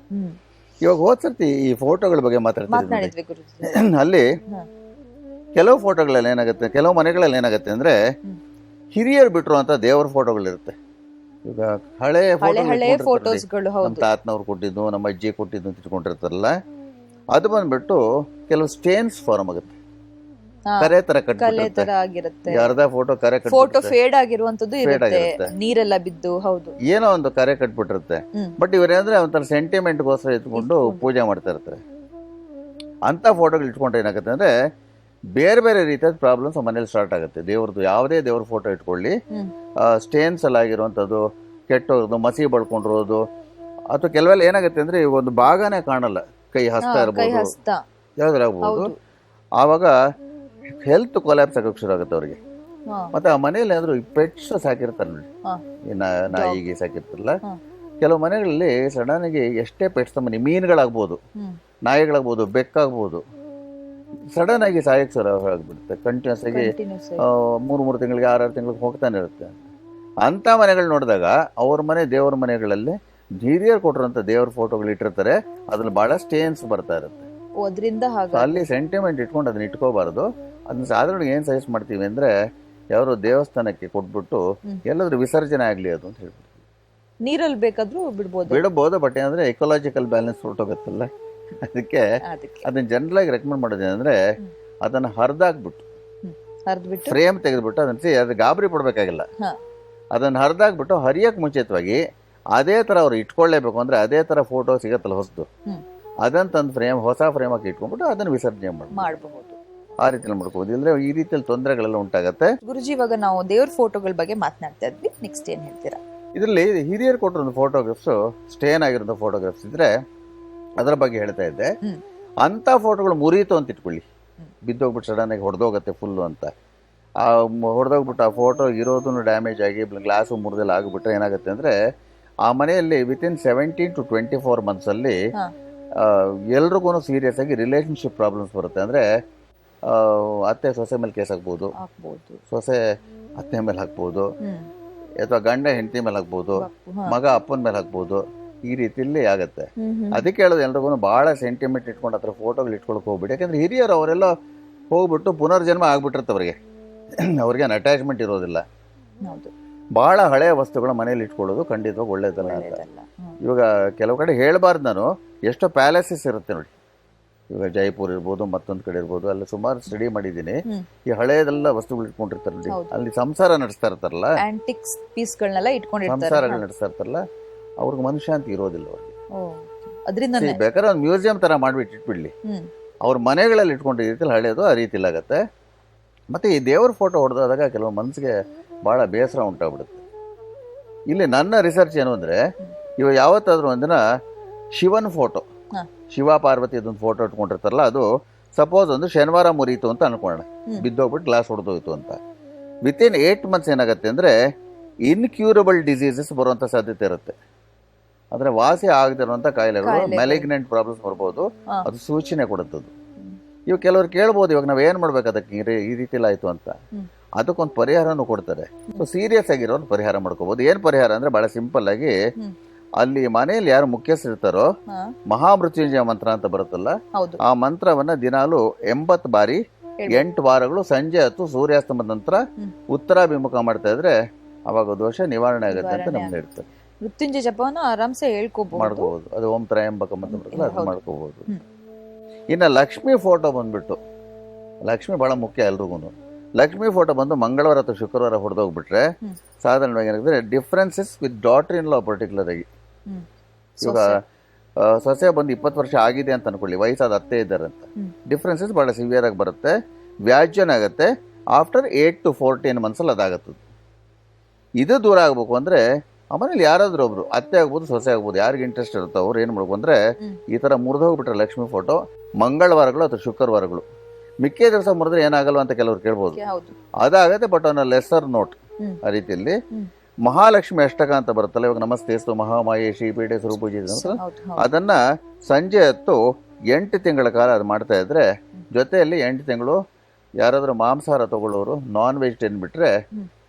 ಇವಾಗ ಹೋದ್ಸರ್ತಿ ಈ ಫೋಟೋಗಳ ಬಗ್ಗೆ ಮಾತಾಡ್ತಿದ್ವಿ, ಅಲ್ಲಿ ಕೆಲವು ಫೋಟೋಗಳಲ್ಲಿ ಏನಾಗುತ್ತೆ, ಕೆಲವು ಮನೆಗಳಲ್ಲಿ ಏನಾಗುತ್ತೆ ಅಂದ್ರೆ ಹಿರಿಯರು ಬಿಟ್ರು ಅಂತ ದೇವರ ಫೋಟೋಗಳಿರುತ್ತೆ. ಈಗ ಹಳೆ ಫೋಟೋಗಳು ನಮ್ಮ ತಾತನವ್ರು ಕೊಟ್ಟಿದ್ದು, ನಮ್ಮ ಅಜ್ಜಿ ಕೊಟ್ಟಿದ್ದು ಅಂತ ಇಟ್ಕೊಂಡಿರ್ತಾರಲ್ಲ, ಅದು ಬಂದ್ಬಿಟ್ಟು ಕೆಲವು ಸ್ಟೇನ್ಸ್ ಫಾರ್ಮ್ ಆಗುತ್ತೆ, ಕರೆ ತರ ಕಟ್ಟಿರುತ್ತೆ. ಅರ್ಧ ಫೋಟೋ ಕರೆ ಫೋಟೋ ಫೇಡ್ ಆಗಿರುವಂತದ್ದು ಇರುತ್ತೆ, ನೀರೆಲ್ಲ ಬಿದ್ದು. ಹೌದು, ಏನೋ ಒಂದು ಕರೆ ಕಟ್ಬಿಟ್ಟಿರುತ್ತೆ. ಬಟ್ ಇವ್ರೇನಂದ್ರೆ ಒಂಥರ ಸೆಂಟಿಮೆಂಟ್ ಗೋಸ್ಕರ ಇಟ್ಕೊಂಡು ಪೂಜೆ ಮಾಡ್ತಾ ಇರ್ತಾರೆ. ಅಂತ ಫೋಟೋಗಳು ಇಟ್ಕೊಂಡ್ರೆ ಏನಾಗುತ್ತೆ ಅಂದ್ರೆ ಬೇರೆ ಬೇರೆ ರೀತಿಯಾದ ಪ್ರಾಬ್ಲಮ್ಸ್ ಮನೇಲಿ ಸ್ಟಾರ್ಟ್ ಆಗುತ್ತೆ. ದೇವ್ರದ್ದು ಯಾವುದೇ ದೇವ್ರ ಫೋಟೋ ಇಟ್ಕೊಳ್ಳಿ, ಸ್ಟೇನ್ಸ್ ಎಲ್ಲ ಆಗಿರುವಂತದ್ದು, ಕೆಟ್ಟೋದು, ಮಸಿ ಬಳ್ಕೊಂಡಿರೋದು, ಅಥವಾ ಕೆಲವೆಲ್ಲ ಏನಾಗುತ್ತೆ ಅಂದ್ರೆ ಒಂದು ಭಾಗನೇ ಕಾಣಲ್ಲ, ಕೈ ಹಸ್ತ ಇರ್ಬೋದು, ಯಾವ್ದಾಗ್ಬೋದು. ಆವಾಗ ಹೆಲ್ತ್ ಕೊಲ್ಯಾಪ್ಸ್ ಆಗಕ್ಕೆ ಶುರು ಆಗುತ್ತೆ ಅವ್ರಿಗೆ. ಮತ್ತೆ ಆ ಮನೇಲಿ ಏನಾದ್ರು ಪೆಟ್ಸ್ ಸಾಕಿರ್ತಾರೆ ನೋಡಿ, ನಾಯಿಗೆ ಸಾಕಿರ್ತಾರಲ್ಲ, ಕೆಲವು ಮನೆಗಳಲ್ಲಿ ಸಡನ್ ಆಗಿ ಎಷ್ಟೇ ಪೆಟ್ಸ್ ಮನೆ, ಮೀನುಗಳಾಗ್ಬೋದು, ನಾಯಿಗಳಾಗ್ಬೋದು, ಬೆಕ್ಕಾಗ್ಬೋದು, ಸಡನ್ ಆಗಿ ಸಾಯಕ್ಕೆ ಶುರು ಆಗ್ಬಿಡುತ್ತೆ. ಕಂಟಿನ್ಯೂಸ್ ಆಗಿ 3 ತಿಂಗಳಿಗೆ 6 ತಿಂಗಳಿಗೆ ಹೋಗ್ತಾನೆ ಇರುತ್ತೆ. ಅಂತ ಮನೆಗಳು ನೋಡಿದಾಗ ಅವ್ರ ಮನೆ ದೇವ್ರ ಮನೆಗಳಲ್ಲಿ ಹಿರಿಯರು ಕೊಟ್ಟಿರುವಂತ ದೇವ್ರ ಫೋಟೋಗಳು ಇಟ್ಟಿರ್ತಾರೆ, ಅದ್ರಲ್ಲಿ ಬಹಳ ಸ್ಟೇನ್ಸ್ ಬರ್ತಾ ಇರುತ್ತೆ. ಅಲ್ಲಿ ಸೆಂಟಿಮೆಂಟ್ ಇಟ್ಕೊಂಡು ಅದನ್ನ ಇಟ್ಕೋಬಾರ್ದು. ಅದನ್ನ ಸಾಧಾರಣ ಏನ್ ಸಜೆಸ್ಟ್ ಮಾಡ್ತೀವಿ ಅಂದ್ರೆ, ಯಾವ್ದು ದೇವಸ್ಥಾನಕ್ಕೆ ಕೊಟ್ಬಿಟ್ಟು ಎಲ್ಲಾದ್ರೂ ವಿಸರ್ಜನೆ ಆಗ್ಲಿ ಅದು ಅಂತ ಹೇಳ್ಬಿಡ್ತೀವಿ. ನೀರಲ್ಲಿ ಬೇಕಾದ್ರೂ ಬಿಡಬಹುದು, ಬಟ್ ಏನಂದ್ರೆ ಎಕೋಲಾಜಿಕಲ್ ಬ್ಯಾಲೆನ್ಸ್ ಹೊರಟೋಗತ್ತಲ್ಲ, ಅದಕ್ಕೆ ಅದನ್ನ ಜನರಲ್ ಆಗಿ ರೆಕಮೆಂಡ್ ಮಾಡೋದೇನಂದ್ರೆ, ಅದನ್ನ ಹರಿದಾಕ್ಬಿಟ್ಟು ಫ್ರೇಮ್ ತೆಗೆದ್ಬಿಟ್ಟು ಅದನ್ನ ಗಾಬರಿ ಪಡ್ಬೇಕಾಗಿಲ್ಲ, ಅದನ್ನ ಹರಿದಾಕ್ಬಿಟ್ಟು ಹರಿಯಕ್ ಮುಂಚಿತವಾಗಿ ಅದೇ ತರ ಅವ್ರು ಇಟ್ಕೊಳ್ಳೇಬೇಕು ಅಂದ್ರೆ ಅದೇ ತರ ಫೋಟೋ ಸಿಗತ್ತಲ್ಲ ಹೊಸದು, ಅದನ್ನ ತಂದು ಫ್ರೇಮ್, ಹೊಸ ಫ್ರೇಮ್ ಹಾಕಿ ಇಟ್ಕೊಂಡ್ಬಿಟ್ಟು ಅದನ್ನ ವಿಸರ್ಜನೆ ಮಾಡಬಹುದು. ಆ ರೀತಿಯಲ್ಲಿ ಮಾಡ್ಕೋಬಹುದು. ಇಲ್ಲದ್ರೆ ಈ ರೀತಿಯಲ್ಲಿ ತೊಂದರೆಗಳೆಲ್ಲ ಉಂಟಾಗತ್ತೆ. ಗುರುಜಿ, ಇವಾಗ ನಾವು ದೇವ್ರ ಫೋಟೋಗಳ ಬಗ್ಗೆ ಮಾತನಾಡ್ತಾ ಇದ್ವಿ, ನೆಕ್ಸ್ಟ್ ಏನ್ ಹೇಳ್ತೀರಾ? ಇದರಲ್ಲಿ ಹಿರಿಯರು ಕೊಟ್ಟಿರೋ ಫೋಟೋಗ್ರಾಫ್ಸ್, ಸ್ಟೇನ್ ಆಗಿರೋ ಫೋಟೋಗ್ರಾಫ್ಸ್ ಇದ್ರೆ ಅದರ ಬಗ್ಗೆ ಹೇಳ್ತಾ ಇದ್ದೆ. ಅಂತ ಫೋಟೋಗಳು ಮುರಿಯಿತು ಅಂತ ಇಟ್ಕೊಳ್ಳಿ, ಬಿದ್ದೋಗ್ಬಿಟ್ಟು ಸಡನ್ ಆಗಿ ಹೊಡೆದೋಗತ್ತೆ ಫುಲ್ಲು ಅಂತ. ಆ ಹೊಡೆದೋಗ್ಬಿಟ್ಟು ಆ ಫೋಟೋ ಇರೋದನ್ನು ಡ್ಯಾಮೇಜ್ ಆಗಿ ಗ್ಲಾಸು ಮುರಿದೆಲ್ಲ ಆಗಿಬಿಟ್ರೆ ಏನಾಗುತ್ತೆ ಅಂದ್ರೆ, ಆ ಮನೆಯಲ್ಲಿ ವಿತಿನ್ 17 to 24 months ಅಲ್ಲಿ ಎಲ್ರಿಗೂ ಸೀರಿಯಸ್ ಆಗಿ ರಿಲೇಶನ್ಶಿಪ್ ಪ್ರಾಬ್ಲಮ್ಸ್ ಬರುತ್ತೆ. ಅಂದ್ರೆ ಅತ್ತೆ ಸೊಸೆ ಮೇಲೆ ಕೇಸ್ ಹಾಕ್ಬೋದು, ಸೊಸೆ ಅತ್ತೆ ಮೇಲೆ ಹಾಕ್ಬೋದು, ಅಥವಾ ಗಂಡ ಹೆಂಡತಿ ಮೇಲೆ ಹಾಕ್ಬೋದು, ಮಗ ಅಪ್ಪನ ಮೇಲೆ ಹಾಕ್ಬೋದು. ಈ ರೀತಿಯಲ್ಲಿ ಆಗತ್ತೆ. ಅದಕ್ಕೆ ಹೇಳೋದು, ಎಲ್ರಿಗೂ ಬಹಳ ಸೆಂಟಿಮೆಂಟ್ ಇಟ್ಕೊಂಡು ಹತ್ರ ಫೋಟೋಗಳು ಇಟ್ಕೊಳಕ್ ಹೋಗ್ಬಿಟ್ಟು. ಯಾಕಂದ್ರೆ ಹಿರಿಯರು ಅವರೆಲ್ಲ ಹೋಗ್ಬಿಟ್ಟು ಪುನರ್ಜನ್ಮ ಆಗ್ಬಿಟ್ಟಿರುತ್ತೆ ಅವ್ರಿಗೆ, ಅವ್ರಿಗೇನು ಅಟ್ಯಾಚ್ಮೆಂಟ್ ಇರೋದಿಲ್ಲ. ಬಹಳ ಹಳೆಯ ವಸ್ತುಗಳ ಮನೇಲಿ ಇಟ್ಕೊಳ್ಳೋದು ಖಂಡಿತವಾಗಿ ಒಳ್ಳೇದಲ್ಲ ಅಂತ. ಇವಾಗ ಕೆಲವು ಕಡೆ ಹೇಳ್ಬಾರ್ದು, ನಾನು ಎಷ್ಟೋ ಪ್ಯಾಲೇಸಸ್ ಇರುತ್ತೆ ನೋಡಿ, ಇವಾಗ ಜೈಪುರ್ ಇರ್ಬೋದು, ಮತ್ತೊಂದು ಕಡೆ ಇರ್ಬೋದು, ಅಲ್ಲಿ ಸುಮಾರು ಸ್ಟಡಿ ಮಾಡಿದ್ದೀನಿ. ಈ ಹಳೆಯದೆಲ್ಲ ವಸ್ತುಗಳು ಇಟ್ಕೊಂಡಿರ್ತಾರೆ ನೋಡಿ, ಅಲ್ಲಿ ಸಂಸಾರ ನಡೆಸ್ತಾ ಇರ್ತಾರಲ್ಲ, ಸಂಸಾರಗಳು ನಡೆಸ್ತಾ ಇರ್ತಾರಲ್ಲ, ಅವ್ರಿಗೆ ಮನುಷ್ಯಾಂತಿ ಇರೋದಿಲ್ಲ ಅವ್ರಿಗೆ. ಬೇಕಾದ್ರೆ ಒಂದು ಮ್ಯೂಸಿಯಂ ತರ ಮಾಡ್ಬಿಟ್ಟು ಇಟ್ಬಿಡ್ಲಿ, ಅವ್ರ ಮನೆಗಳಲ್ಲಿ ಇಟ್ಕೊಂಡು ಈ ರೀತಿಯಲ್ಲಿ ಹಳೆಯದು ಆ ರೀತಿಲಿ ಆಗತ್ತೆ. ಮತ್ತೆ ಈ ದೇವ್ರ ಫೋಟೋ ಹೊಡೆದಾಗ ಕೆಲವು ಮನಸ್ಸಿಗೆ ಬಹಳ ಬೇಸರ ಉಂಟಾಗ್ಬಿಡುತ್ತೆ. ಇಲ್ಲಿ ನನ್ನ ರಿಸರ್ಚ್ ಏನು ಅಂದ್ರೆ, ಇವಾಗ ಯಾವತ್ತಾದ್ರೂ ಒಂದಿನ ಶಿವನ್ ಫೋಟೋ, ಶಿವ ಪಾರ್ವತಿ ಅದೊಂದು ಫೋಟೋ ಇಟ್ಕೊಂಡಿರ್ತಾರಲ್ಲ, ಅದು ಸಪೋಸ್ ಒಂದು ಶನಿವಾರ ಮುರಿಯಿತು ಅಂತ ಅನ್ಕೊಳ್ಳೋಣ, ಬಿದ್ದೋಗ್ಬಿಟ್ಟು ಗ್ಲಾಸ್ ಹೊಡೆದೋಯ್ತು ಅಂತ. ವಿತಿನ್ 8 months ಏನಾಗುತ್ತೆ ಅಂದ್ರೆ ಇನ್ಕ್ಯೂರಬಲ್ ಡಿಸೀಸಸ್ ಬರುವಂತ ಸಾಧ್ಯತೆ ಇರುತ್ತೆ. ಅಂದ್ರೆ ವಾಸಿ ಆಗದಿರುವಂತ ಕಾಯಿಲೆಗಳು, ಮೆಲಿಗ್ನೆಂಟ್ ಪ್ರಾಬ್ಲಮ್ಸ್ ಬರ್ಬೋದು, ಅದು ಸೂಚನೆ ಕೊಡುತ್ತದು. ಇವಾಗ ಕೆಲವ್ರು ಕೇಳ್ಬೋದು, ಇವಾಗ ನಾವ್ ಏನ್ ಮಾಡ್ಬೇಕು ಅದಕ್ಕೆ, ಈ ರೀತಿಲಿ ಆಯ್ತು ಅಂತ. ಅದಕ್ಕೊಂದು ಪರಿಹಾರನೂ ಕೊಡ್ತಾರೆ. ಸೊ ಸೀರಿಯಸ್ ಆಗಿರೋರು ಪರಿಹಾರ ಮಾಡ್ಕೋಬಹುದು. ಏನ್ ಪರಿಹಾರ ಅಂದ್ರೆ ಬಹಳ ಸಿಂಪಲ್ ಆಗಿ, ಅಲ್ಲಿ ಮನೆಯಲ್ಲಿ ಯಾರು ಮುಖ್ಯಸ್ಥರಿರ್ತಾರೋ ಮಹಾಮೃತ್ಯುಂಜಯ ಮಂತ್ರ ಅಂತ ಬರುತ್ತಲ್ಲ, ಆ ಮಂತ್ರವನ್ನ ದಿನಾಲು 80 ಬಾರಿ 8 ವಾರಗಳು ಸಂಜೆ 10 ಸೂರ್ಯಾಸ್ತಮದ ನಂತರ ಉತ್ತರಾಭಿಮುಖ ಮಾಡ್ತಾ ಇದ್ರೆ ಅವಾಗ ದೋಷ ನಿವಾರಣೆ ಆಗುತ್ತೆ ಅಂತ ನಮ್ಗೆ ಹೇಳ್ತಾರೆ. ಮೃತ್ಯುಂಜಯ ಜಪವನ್ನು ಆರಾಮ್ಸೆ ಹೇಳ್ಕೋಬಹುದು, ಮಾಡ್ಕೋಬಹುದು. ಅದು ಓಂ ತ್ರಯಂಬಕಂ ಅಂತ ಬರ್ತಲ್ಲ, ಅದು ಮಾಡ್ಕೋಬಹುದು. ಇನ್ನು ಲಕ್ಷ್ಮಿ ಫೋಟೋ ಬಂದ್ಬಿಟ್ಟು, ಲಕ್ಷ್ಮಿ ಬಹಳ ಮುಖ್ಯ ಎಲ್ರಿಗೂ. ಲಕ್ಷ್ಮಿ ಫೋಟೋ ಬಂದು ಮಂಗಳವಾರ ಅಥವಾ ಶುಕ್ರವಾರ ಹೊಡೆದೋಗ್ಬಿಟ್ರೆ ಸಾಧಾರಣವಾಗಿ ಏನಾಗುತ್ತೆ, differences with daughter in law particular ಆಗಿ. ಇವಾಗ ಸೊಸೆ ಬಂದು 20 ವರ್ಷ ಆಗಿದೆ ಅಂತ ಅನ್ಕೊಳ್ಳಿ, ವಯಸ್ಸಾದ ಅತ್ತೆ ಇದ್ದಾರೆ ಅಂತ, ಡಿಫ್ರೆನ್ಸಸ್ ಬಹಳ ಸಿವಿಯರ್ ಆಗಿ ಬರುತ್ತೆ, ವ್ಯಾಜ್ಯನಾಗತ್ತೆ. ಆಫ್ಟರ್ 8 to 14 months ಅದಾಗತ್ತದು. ಇದು ದೂರ ಆಗ್ಬೇಕು ಅಂದ್ರೆ ಆಮೇಲೆ ಯಾರಾದ್ರೂ ಒಬ್ರು ಅತ್ತೆ ಆಗ್ಬೋದು, ಸೊಸೆ ಆಗ್ಬೋದು, ಯಾರಿಗೆ ಇಂಟ್ರೆಸ್ಟ್ ಇರುತ್ತೋ ಅವ್ರು ಏನ್ ಮಾಡ್ಬೇಕು ಅಂದ್ರೆ ಈ ತರ ಮುರಿದೋಗ್ಬಿಟ್ರೆ ಲಕ್ಷ್ಮಿ ಫೋಟೋ ಮಂಗಳವಾರಗಳು ಅಥವಾ ಶುಕ್ರವಾರಗಳು, ಮಿಕ್ಕೇ ದಿವಸ ಮುರಿದ್ರೆ ಏನಾಗಲ್ವ ಅಂತ ಕೆಲವ್ರು ಕೇಳ್ಬೋದು. ಅದಾಗತ್ತೆ, ಬಟ್ ಅವನ ಲೆಸರ್ ನೋಟ್ ಆ ರೀತಿಯಲ್ಲಿ. ಮಹಾಲಕ್ಷ್ಮಿ ಅಷ್ಟಕ ಅಂತ ಬರುತ್ತಲ್ಲ, ಇವಾಗ ನಮಸ್ತೇಸ್ತು ಮಹಾಮಾಯೆ ಶ್ರೀಪೀಠೆ ಸ್ವರೂಪೂಜಿ ಅದನ್ನ ಸಂಜೆ ಹೊತ್ತು 8 ತಿಂಗಳ ಕಾಲ ಅದು ಮಾಡ್ತಾ ಇದ್ರೆ, ಜೊತೆಯಲ್ಲಿ 8 ತಿಂಗಳು ಯಾರಾದ್ರೂ ಮಾಂಸಾಹಾರ ತಗೊಳ್ಳೋರು, ನಾನ್ ವೆಜಿಟೇರಿಯನ್ ಬಿಟ್ರೆ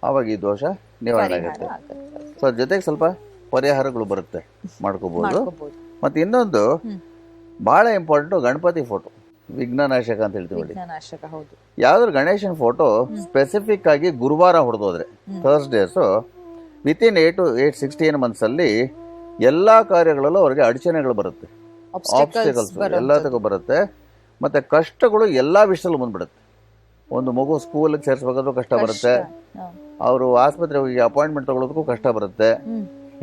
ಅವಾಗ ಈ ದೋಷ ನಿವಾರಣೆ ಆಗುತ್ತೆ. ಸೊ ಜೊತೆಗೆ ಸ್ವಲ್ಪ ಪರಿಹಾರಗಳು ಬರುತ್ತೆ, ಮಾಡ್ಕೋಬಹುದು. ಮತ್ತೆ ಇನ್ನೊಂದು ಬಹಳ ಇಂಪಾರ್ಟೆಂಟ್, ಗಣಪತಿ ಫೋಟೋ ವಿಘ್ನನಾಶಕ ಅಂತ ಹೇಳ್ತೀವಿ. ಯಾವ್ದಾದ್ರು ಗಣೇಶನ್ ಫೋಟೋ ಸ್ಪೆಸಿಫಿಕ್ ಆಗಿ ಗುರುವಾರ ಹೊಡೆದೋದ್ರೆ, ಥರ್ಸ್ಡೇಸು, ವಿತಿನ್ 8 to 16 months ಅಲ್ಲಿ ಎಲ್ಲಾ ಕಾರ್ಯಗಳಲ್ಲೂ ಅವ್ರಿಗೆ ಅಡಚಣೆಗಳು ಬರುತ್ತೆ, ಆಬ್ಸ್ಟಿಕಲ್ಸ್ ಎಲ್ಲದಕ್ಕೂ ಬರುತ್ತೆ. ಮತ್ತೆ ಕಷ್ಟಗಳು ಎಲ್ಲಾ ವಿಷಯದಲ್ಲೂ ಬಂದ್ಬಿಡುತ್ತೆ. ಒಂದು ಮಗು ಸ್ಕೂಲ್ಗೆ ಸೇರಿಸ್ಬೇಕಾದ್ರೂ ಕಷ್ಟ ಬರುತ್ತೆ, ಅವರು ಆಸ್ಪತ್ರೆಗೆ ಅಪಾಯಿಂಟ್ಮೆಂಟ್ ತಗೊಳ್ಳೋದಕ್ಕೂ ಕಷ್ಟ ಬರುತ್ತೆ,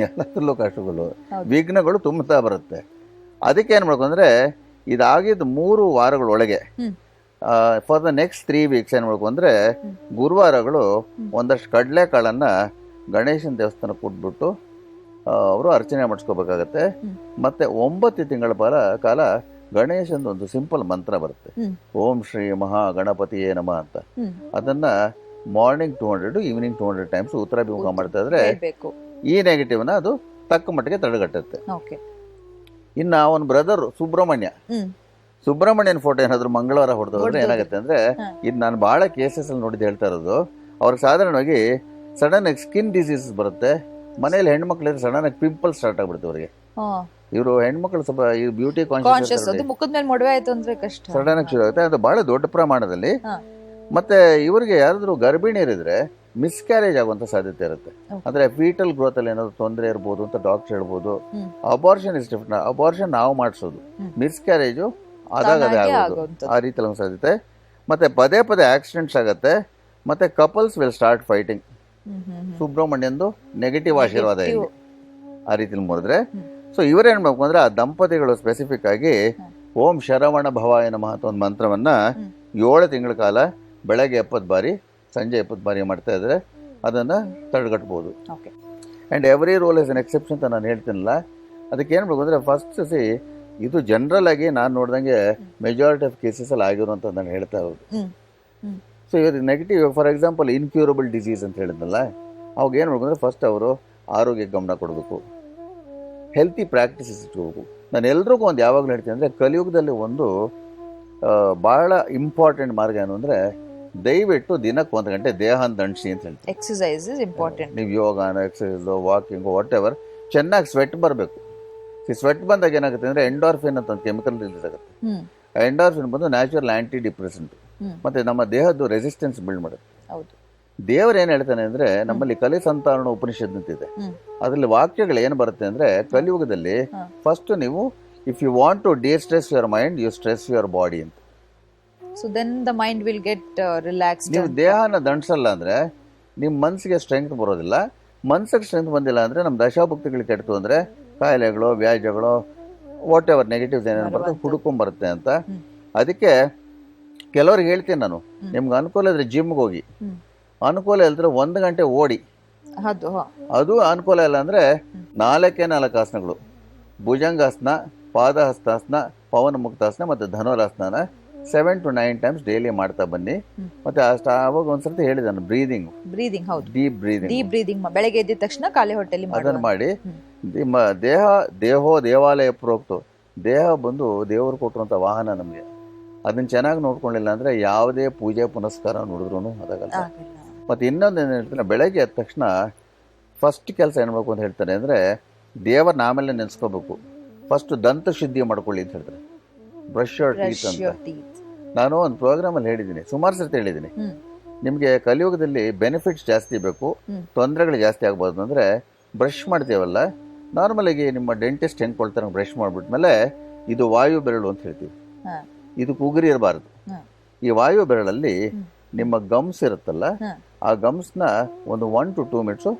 ಎಲ್ಲದರಲ್ಲೂ ಕಷ್ಟಗಳು, ವಿಘ್ನಗಳು ತುಂಬುತ್ತಾ ಬರುತ್ತೆ. ಅದಕ್ಕೆ ಏನ್ ಮಾಡ್ಬೇಕು ಅಂದ್ರೆ, ಇದಾಗಿದ್ದು 3 ವಾರಗಳೊಳಗೆ ಫಾರ್ ದ ನೆಕ್ಸ್ಟ್ 3 weeks ಏನ್ ಮಾಡ್ಬೇಕು ಅಂದ್ರೆ, ಗುರುವಾರಗಳು ಒಂದಷ್ಟು ಕಡಲೆಕಾಳನ್ನ ಗಣೇಶನ ದೇವಸ್ಥಾನ ಕೊಟ್ಬಿಟ್ಟು ಅವರು ಅರ್ಚನೆ ಮಾಡಿಸ್ಕೋಬೇಕಾಗತ್ತೆ. ಮತ್ತೆ 9 ತಿಂಗಳ ಕಾಲ ಗಣೇಶನ ಒಂದು ಸಿಂಪಲ್ ಮಂತ್ರ ಬರುತ್ತೆ, ಓಂ ಶ್ರೀ ಮಹಾ ಗಣಪತಿಯೇ ನಮಃ ಅಂತ. ಅದನ್ನ ಮಾರ್ನಿಂಗ್ 200 ಈವ್ನಿಂಗ್ 200 ಟೈಮ್ಸ್ ಉತ್ತರಾಭಿಮುಖ ಮಾಡ್ತಾ ಇದ್ರೆ ಈ ನೆಗೆಟಿವ್ ನ ಅದು ತಕ್ಕ ಮಟ್ಟಿಗೆ ತಡೆಗಟ್ಟುತ್ತೆ. ಇನ್ನ ಅವನ ಬ್ರದರ್ ಸುಬ್ರಹ್ಮಣ್ಯನ್ ಫೋಟೋ ಏನಾದ್ರು ಮಂಗಳವಾರ ಹೊಡೆದೋದ್ರೆ ಏನಾಗುತ್ತೆ ಅಂದ್ರೆ, ಇದು ನಾನು ಬಹಳ ಕೇಸಸ್ ಅಲ್ಲಿ ನೋಡಿದ್ದು ಹೇಳ್ತಾ ಇರೋದು, ಅವ್ರಿಗೆ ಸಾಧಾರಣವಾಗಿ ಸಡನ್ ಆಗಿ ಸ್ಕಿನ್ ಡಿಸೀಸ್ ಬರುತ್ತೆ. ಮನೇಲಿ ಹೆಣ್ಮಕ್ಳಿದ್ರೆ ಸಡನ್ ಆಗಿ ಪಿಂಪಲ್ ಸ್ಟಾರ್ಟ್ ಆಗ್ಬಿಡುತ್ತೆ ಅವ್ರಿಗೆ. ಇವರು ಹೆಣ್ಮಕ್ಳು ಸ್ವಲ್ಪ ಬ್ಯೂಟಿ ಕಾನ್ಶಿಯಸ್ ಮುಖದ ಮೇಲೆ ಮೊಡವೆ ಆಯ್ತು ಅಂದ್ರೆ ಕಷ್ಟ, ಸಡನ್ ಆಗಿ ಶುರು ಆಗುತ್ತೆ, ಅದು ಬಹಳ ದೊಡ್ಡ ಪ್ರಮಾಣದಲ್ಲಿ. ಮತ್ತೆ ಇವರಿಗೆ ಯಾರಾದ್ರೂ ಗರ್ಭಿಣಿಯರಿದ್ರೆ ಮಿಸ್ಕ್ಯಾರೇಜ್ ಆಗುವಂತ ಸಾಧ್ಯತೆ ಇರುತ್ತೆ. ಅಂದ್ರೆ ಫೀಟಲ್ ಗ್ರೋತ್ ಅಲ್ಲಿ ಏನಾದ್ರು ತೊಂದರೆ ಇರ್ಬೋದು ಅಂತ ಡಾಕ್ಟರ್ ಹೇಳ್ಬೋದು. ಅಬಾರ್ಷನ್ ಇಸ್ ಡಿಫ್ರೆಂಟ್, ಅಬಾರ್ಷನ್ ನಾವು ಮಾಡಿಸೋದು, ಮಿಸ್ಕ್ಯಾರೇಜು ಅದಾಗದೇ ಆಗೋದು, ಆ ರೀತಿ ಸಾಧ್ಯತೆ. ಮತ್ತೆ ಪದೇ ಪದೇ ಆಕ್ಸಿಡೆಂಟ್ಸ್ ಆಗತ್ತೆ. ಮತ್ತೆ ಕಪಲ್ಸ್ ವಿಲ್ ಸ್ಟಾರ್ಟ್ ಫೈಟಿಂಗ್. ಸುಬ್ರಹ್ಮಣ್ಯಂದು ನೆಗೆಟಿವ್ ಆಶೀರ್ವಾದ ಇಲ್ಲಿ ಆ ರೀತಿಲಿ ಮುರಿದ್ರೆ. ಸೊ ಇವರೇನ್ ಮಾಡ್ಬೇಕು ಅಂದ್ರೆ, ಆ ದಂಪತಿಗಳು ಸ್ಪೆಸಿಫಿಕ್ ಆಗಿ ಓಂ ಶರವಣ ಭವಾಯ ನಮಃ ಅಂತ ಒಂದು ಮಂತ್ರವನ್ನ 7 ತಿಂಗಳ ಕಾಲ ಬೆಳಗ್ಗೆ 70 ಬಾರಿ ಸಂಜೆ 70 ಬಾರಿ ಮಾಡ್ತಾ ಇದ್ರೆ ಅದನ್ನ ತಡೆಗಟ್ಟಬಹುದು. And every rule is an exception ಅಂತ ನಾನು ಹೇಳ್ತೀನಲ್ಲ. ಅದಕ್ಕೆ ಏನ್ ಮಾಡ್ಬೇಕು ಅಂದ್ರೆ, ಫಸ್ಟ್ ಇದು ಜನರಲ್ ಆಗಿ ನಾನು ನೋಡ್ದಂಗೆ ಮೆಜಾರಿಟಿ ಆಫ್ ಕೇಸಸ್ ಅಲ್ಲಿ ಆಗಿರುವಂತ ನಾನು ಹೇಳ್ತಾ ಇರೋದು. ಸೊ ಇವರು negative, for example incurable disease ಅಂತ ಹೇಳಿದ್ನಲ್ಲ, ಅವಾಗ ಏನು ಮಾಡ್ಬೇಕು ಅಂದರೆ, ಫಸ್ಟ್ ಅವರು ಆರೋಗ್ಯಕ್ಕೆ ಗಮನ ಕೊಡಬೇಕು, ಹೆಲ್ತಿ ಪ್ರಾಕ್ಟೀಸಸ್ ಇಟ್ಕೋಬೇಕು. ನಾನು ಎಲ್ರಿಗೂ ಒಂದು ಯಾವಾಗಲೂ ಹೇಳ್ತೀನಿ ಅಂದರೆ, ಕಲಿಯುಗದಲ್ಲಿ ಒಂದು ಭಾಳ ಇಂಪಾರ್ಟೆಂಟ್ ಮಾರ್ಗ ಏನು ಅಂದರೆ, ದಯವಿಟ್ಟು ದಿನಕ್ಕೆ 1 ಗಂಟೆ ದೇಹನ ದಂಡಿಸಿ ಅಂತ ಹೇಳ್ತೀನಿ. Exercise is important. ನೀವು ಯೋಗನೋ ಎಕ್ಸಸೈಸು ವಾಕಿಂಗು ವಾಟ್ ಎವರ್, ಚೆನ್ನಾಗಿ ಸ್ವೆಟ್ ಬರಬೇಕು. ಸ್ವೆಟ್ ಬಂದಾಗ ಏನಾಗುತ್ತೆ ಅಂದರೆ, ಎಂಡಾರ್ಫಿನ್ ಅಂತ ಒಂದು ಕೆಮಿಕಲ್ ರಿಲೀಸ್ ಆಗುತ್ತೆ. ಎಂಡಾರ್ಫಿನ್ ಬಂದು ನ್ಯಾಚುರಲ್ ಆಂಟಿ ಡಿಪ್ರೆಸೆಂಟ್, ಮತ್ತೆ ನಮ್ಮ ದೇಹದ್ದು ರೆಸಿಸ್ಟೆನ್ಸ್ ಬಿಲ್ಡ್ ಮಾಡುತ್ತೆ. ದೇವರು ಏನ್ ಹೇಳ್ತಾನೆ ಅಂದ್ರೆ, ನಮ್ಮಲ್ಲಿ ಕಲಿ ಸಂತಾನ ಉಪನಿಷತ್ ಅಂತಿದೆ, ಅದ್ರಲ್ಲಿ ವಾಕ್ಯಗಳು ಏನ್ ಬರುತ್ತೆ ಅಂದ್ರೆ, ಕಲಿಯುಗದಲ್ಲಿ ಫಸ್ಟ್ ನೀವು if you want to destress your mind, you stress your body ಅಂತ. So then the mind will get relaxed. ನೀವು ದೇಹನ ದಂಡಿಸಲ್ಲ ಅಂದ್ರೆ ನಿಮ್ ಮನ್ಸಿಗೆ ಸ್ಟ್ರೆಂತ್ ಬರೋದಿಲ್ಲ. ಮನ್ಸಿಗೆ ಸ್ಟ್ರೆಂತ್ ಬಂದಿಲ್ಲ ಅಂದ್ರೆ ನಮ್ಮ ದಶಾಭುಕ್ತಿಗಳು ಕೆಡ್ತು ಅಂದ್ರೆ ಕಾಯಿಲೆಗಳು, ವ್ಯಾಜ್ಯಗಳು, ವಾಟ್ ಎವರ್ ನೆಗೆಟಿವ್ಸ್ ಏನೇನು ಬರುತ್ತೆ ಹುಡುಕೊಂಬರುತ್ತೆ ಅಂತ. ಅದಕ್ಕೆ ಕೆಲವ್ರಿಗೆ ಹೇಳ್ತೀನಿ ನಾನು, ನಿಮ್ಗೆ ಅನುಕೂಲ ಇದ್ರೆ ಜಿಮ್ಗೆ ಹೋಗಿ, ಅನುಕೂಲ ಇಲ್ದ್ರೆ 1 ಗಂಟೆ ಓಡಿ. ಅದು ಅನುಕೂಲ ಇಲ್ಲ ಅಂದ್ರೆ 4 ಆಸನಗಳು, ಭುಜಂಗಾಸನ, ಪಾದಹಸ್ತಾಸನ, ಪವನ ಮುಕ್ತಾಸನ ಮತ್ತೆ ಧನುರಾಸನ 7 to 9 ಟೈಮ್ಸ್ ಡೈಲಿ ಮಾಡ್ತಾ ಬನ್ನಿ. ಮತ್ತೆ ಅವಾಗ ಒಂದ್ಸರ್ತಿ ಹೇಳಿದಾನು ಬ್ರೀದಿಂಗ್, ಡೀಪ್ ಬ್ರೀದಿಂಗ್ ಬೆಳಗ್ಗೆ ಎದ್ದ ತಕ್ಷಣ ಖಾಲಿ ಹೊಟ್ಟೆಲಿ ಅದನ್ನ ಮಾಡಿ. ನಿಮ್ಮ ದೇಹೋ ದೇವಾಲಯ ಪ್ರೋಕ್ತು, ದೇಹ ಬಂದು ದೇವರು ಕೊಟ್ಟಿರುವಂತ ವಾಹನ ನಮ್ಗೆ. ಅದನ್ನ ಚೆನ್ನಾಗಿ ನೋಡ್ಕೊಳ್ಳಿಲ್ಲ ಅಂದ್ರೆ ಯಾವುದೇ ಪೂಜೆ ಪುನಸ್ಕಾರ ನೋಡಿದ್ರು ಅದಾಗಲ್ಲ. ಮತ್ತೆ ಇನ್ನೊಂದು ಏನ್ ಹೇಳ್ತಾನೆ, ಬೆಳಗ್ಗೆ ಎದ್ದ ತಕ್ಷಣ ಫಸ್ಟ್ ಕೆಲಸ ಏನ್ ಮಾಡ್ಬೇಕು ಅಂತ ಹೇಳ್ತಾರೆ ಅಂದ್ರೆ, ದೇವರನ್ನ ಆಮೇಲೆ ನೆನ್ಸ್ಕೋಬೇಕು. ಫಸ್ಟ್ ದಂತ ಶುದ್ಧಿ ಮಾಡ್ಕೊಳ್ಳಿ ಅಂತ ಹೇಳ್ತಾರೆ, ಬ್ರಷ್ ಯುವರ್ ಟೀತ್ ಅಂತ. ನಾನು ಒಂದು ಪ್ರೋಗ್ರಾಮ್ ಅಲ್ಲಿ ಹೇಳಿದ್ದೀನಿ, ಸುಮಾರು ಸರ್ತಿ ಹೇಳಿದ್ದೀನಿ. ನಿಮಗೆ ಕಲಿಯುಗದಲ್ಲಿ ಬೆನಿಫಿಟ್ಸ್ ಜಾಸ್ತಿ ಬೇಕು, ತೊಂದರೆಗಳು ಜಾಸ್ತಿ ಆಗ್ಬೋದು ಅಂದರೆ ಬ್ರಷ್ ಮಾಡ್ತೀವಲ್ಲ, ನಾರ್ಮಲಾಗಿ ನಿಮ್ಮ ಡೆಂಟಿಸ್ಟ್ ಹೆಂಗೆ ಕೊಡ್ತಾರೆ ಬ್ರಷ್ ಮಾಡಿಬಿಟ್ಮೇಲೆ ಇದು ವಾಯು ಬೆರಳು ಅಂತ ಹೇಳ್ತೀವಿ, ಇದಕ್ಕೆ ಉಗುರಿ ಇರಬಾರ್ದು. ಈ ವಾಯು ಬೆರಳಲ್ಲಿ ನಿಮ್ಮ ಗಮ್ಸ್ ಇರುತ್ತಲ್ಲ, ಆ ಗಮ್ಸ್ನ ಒಂದು 1 to 2 ಮಿನಿಟ್ಸು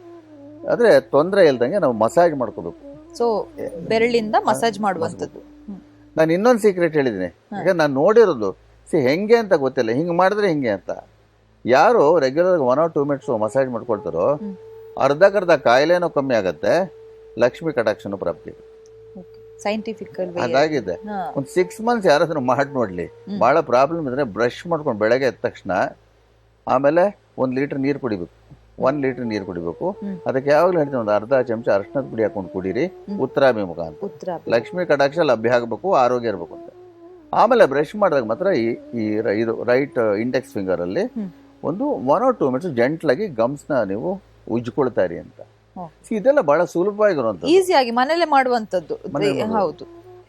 ಆದರೆ ತೊಂದರೆ ಇಲ್ದಂಗೆ ನಾವು ಮಸಾಜ್ ಮಾಡ್ಕೋಬೇಕು. ಸೊ ಬೆರಳಿಂದ ಮಸಾಜ್ ಮಾಡುವಂಥದ್ದು. ನಾನು ಇನ್ನೊಂದು ಸೀಕ್ರೆಟ್ ಹೇಳಿದ್ದೀನಿ, ಈಗ ನಾನು ನೋಡಿರೋದು ಹೆಂಗೆ ಅಂತ ಗೊತ್ತಿಲ್ಲ, ಹಿಂಗೆ ಮಾಡಿದ್ರೆ ಹಿಂಗೆ ಅಂತ. ಯಾರು ರೆಗ್ಯುಲರ್ 1 or 2 ಮಿನಿಟ್ಸು ಮಸಾಜ್ ಮಾಡ್ಕೊಳ್ತಾರೋ ಅರ್ಧಕ್ಕರ್ಧ ಕಾಯಿಲೆನೂ ಕಮ್ಮಿ ಆಗತ್ತೆ, ಲಕ್ಷ್ಮಿ ಕಟಾಕ್ಷನೂ ಪ್ರಾಪ್ತಿ. ಸೈಂಟಿಫಿಕಲ್ ಅದಾಗಿದೆ. ಒಂದು 6 months ಯಾರಾದ್ರೂ ಮಾಡಿ ನೋಡ್ಲಿ, ಬಹಳ ಪ್ರಾಬ್ಲಮ್ ಇದ್ರೆ ಬ್ರಷ್ ಮಾಡ್ಕೊಂಡು ಬೆಳಗ್ಗೆ ಎದ್ದ ತಕ್ಷಣ ಆಮೇಲೆ 1 ಲೀಟರ್ ನೀರು ಕುಡಿಬೇಕು, 1 ಲೀಟರ್ ನೀರು ಕುಡಿಬೇಕು. ಅದಕ್ಕೆ ಯಾವಾಗಲೂ ಹೇಳ್ತೀನಿ ಒಂದು ಅರ್ಧ ಚಮಚ ಅರಿಶಿಣದ ಪುಡಿ ಹಾಕೊಂಡು ಕುಡೀರಿ, ಉತ್ತರಾಭಿಮುಖ ಅಂತ. ಲಕ್ಷ್ಮಿ ಕಟಾಕ್ಷ ಲಭ್ಯ ಆಗಬೇಕು, ಆರೋಗ್ಯ ಇರಬೇಕು ಅಂತ. ಆಮೇಲೆ ಬ್ರಷ್ ಮಾಡಿದಾಗ ಮಾತ್ರ ಇದು ರೈಟ್ ಇಂಡೆಕ್ಸ್ ಫಿಂಗರ್ ಅಲ್ಲಿ ಒಂದು 1 or 2 ಮಿನಿಟ್ಸ್ ಜೆಂಟ್ಲಾಗಿ ಗಮ್ಸ್ನ ನೀವು ಉಜ್ಕೊಳ್ತಾ ಇರಿ ಅಂತ. ಇದೆಲ್ಲ ಬಹಳ ಸುಲಭವಾಗಿರುವಂತ, ಈಸಿಯಾಗಿ ಮನೇಲೆ ಮಾಡುವಂತದ್ದು. ಹೌದು,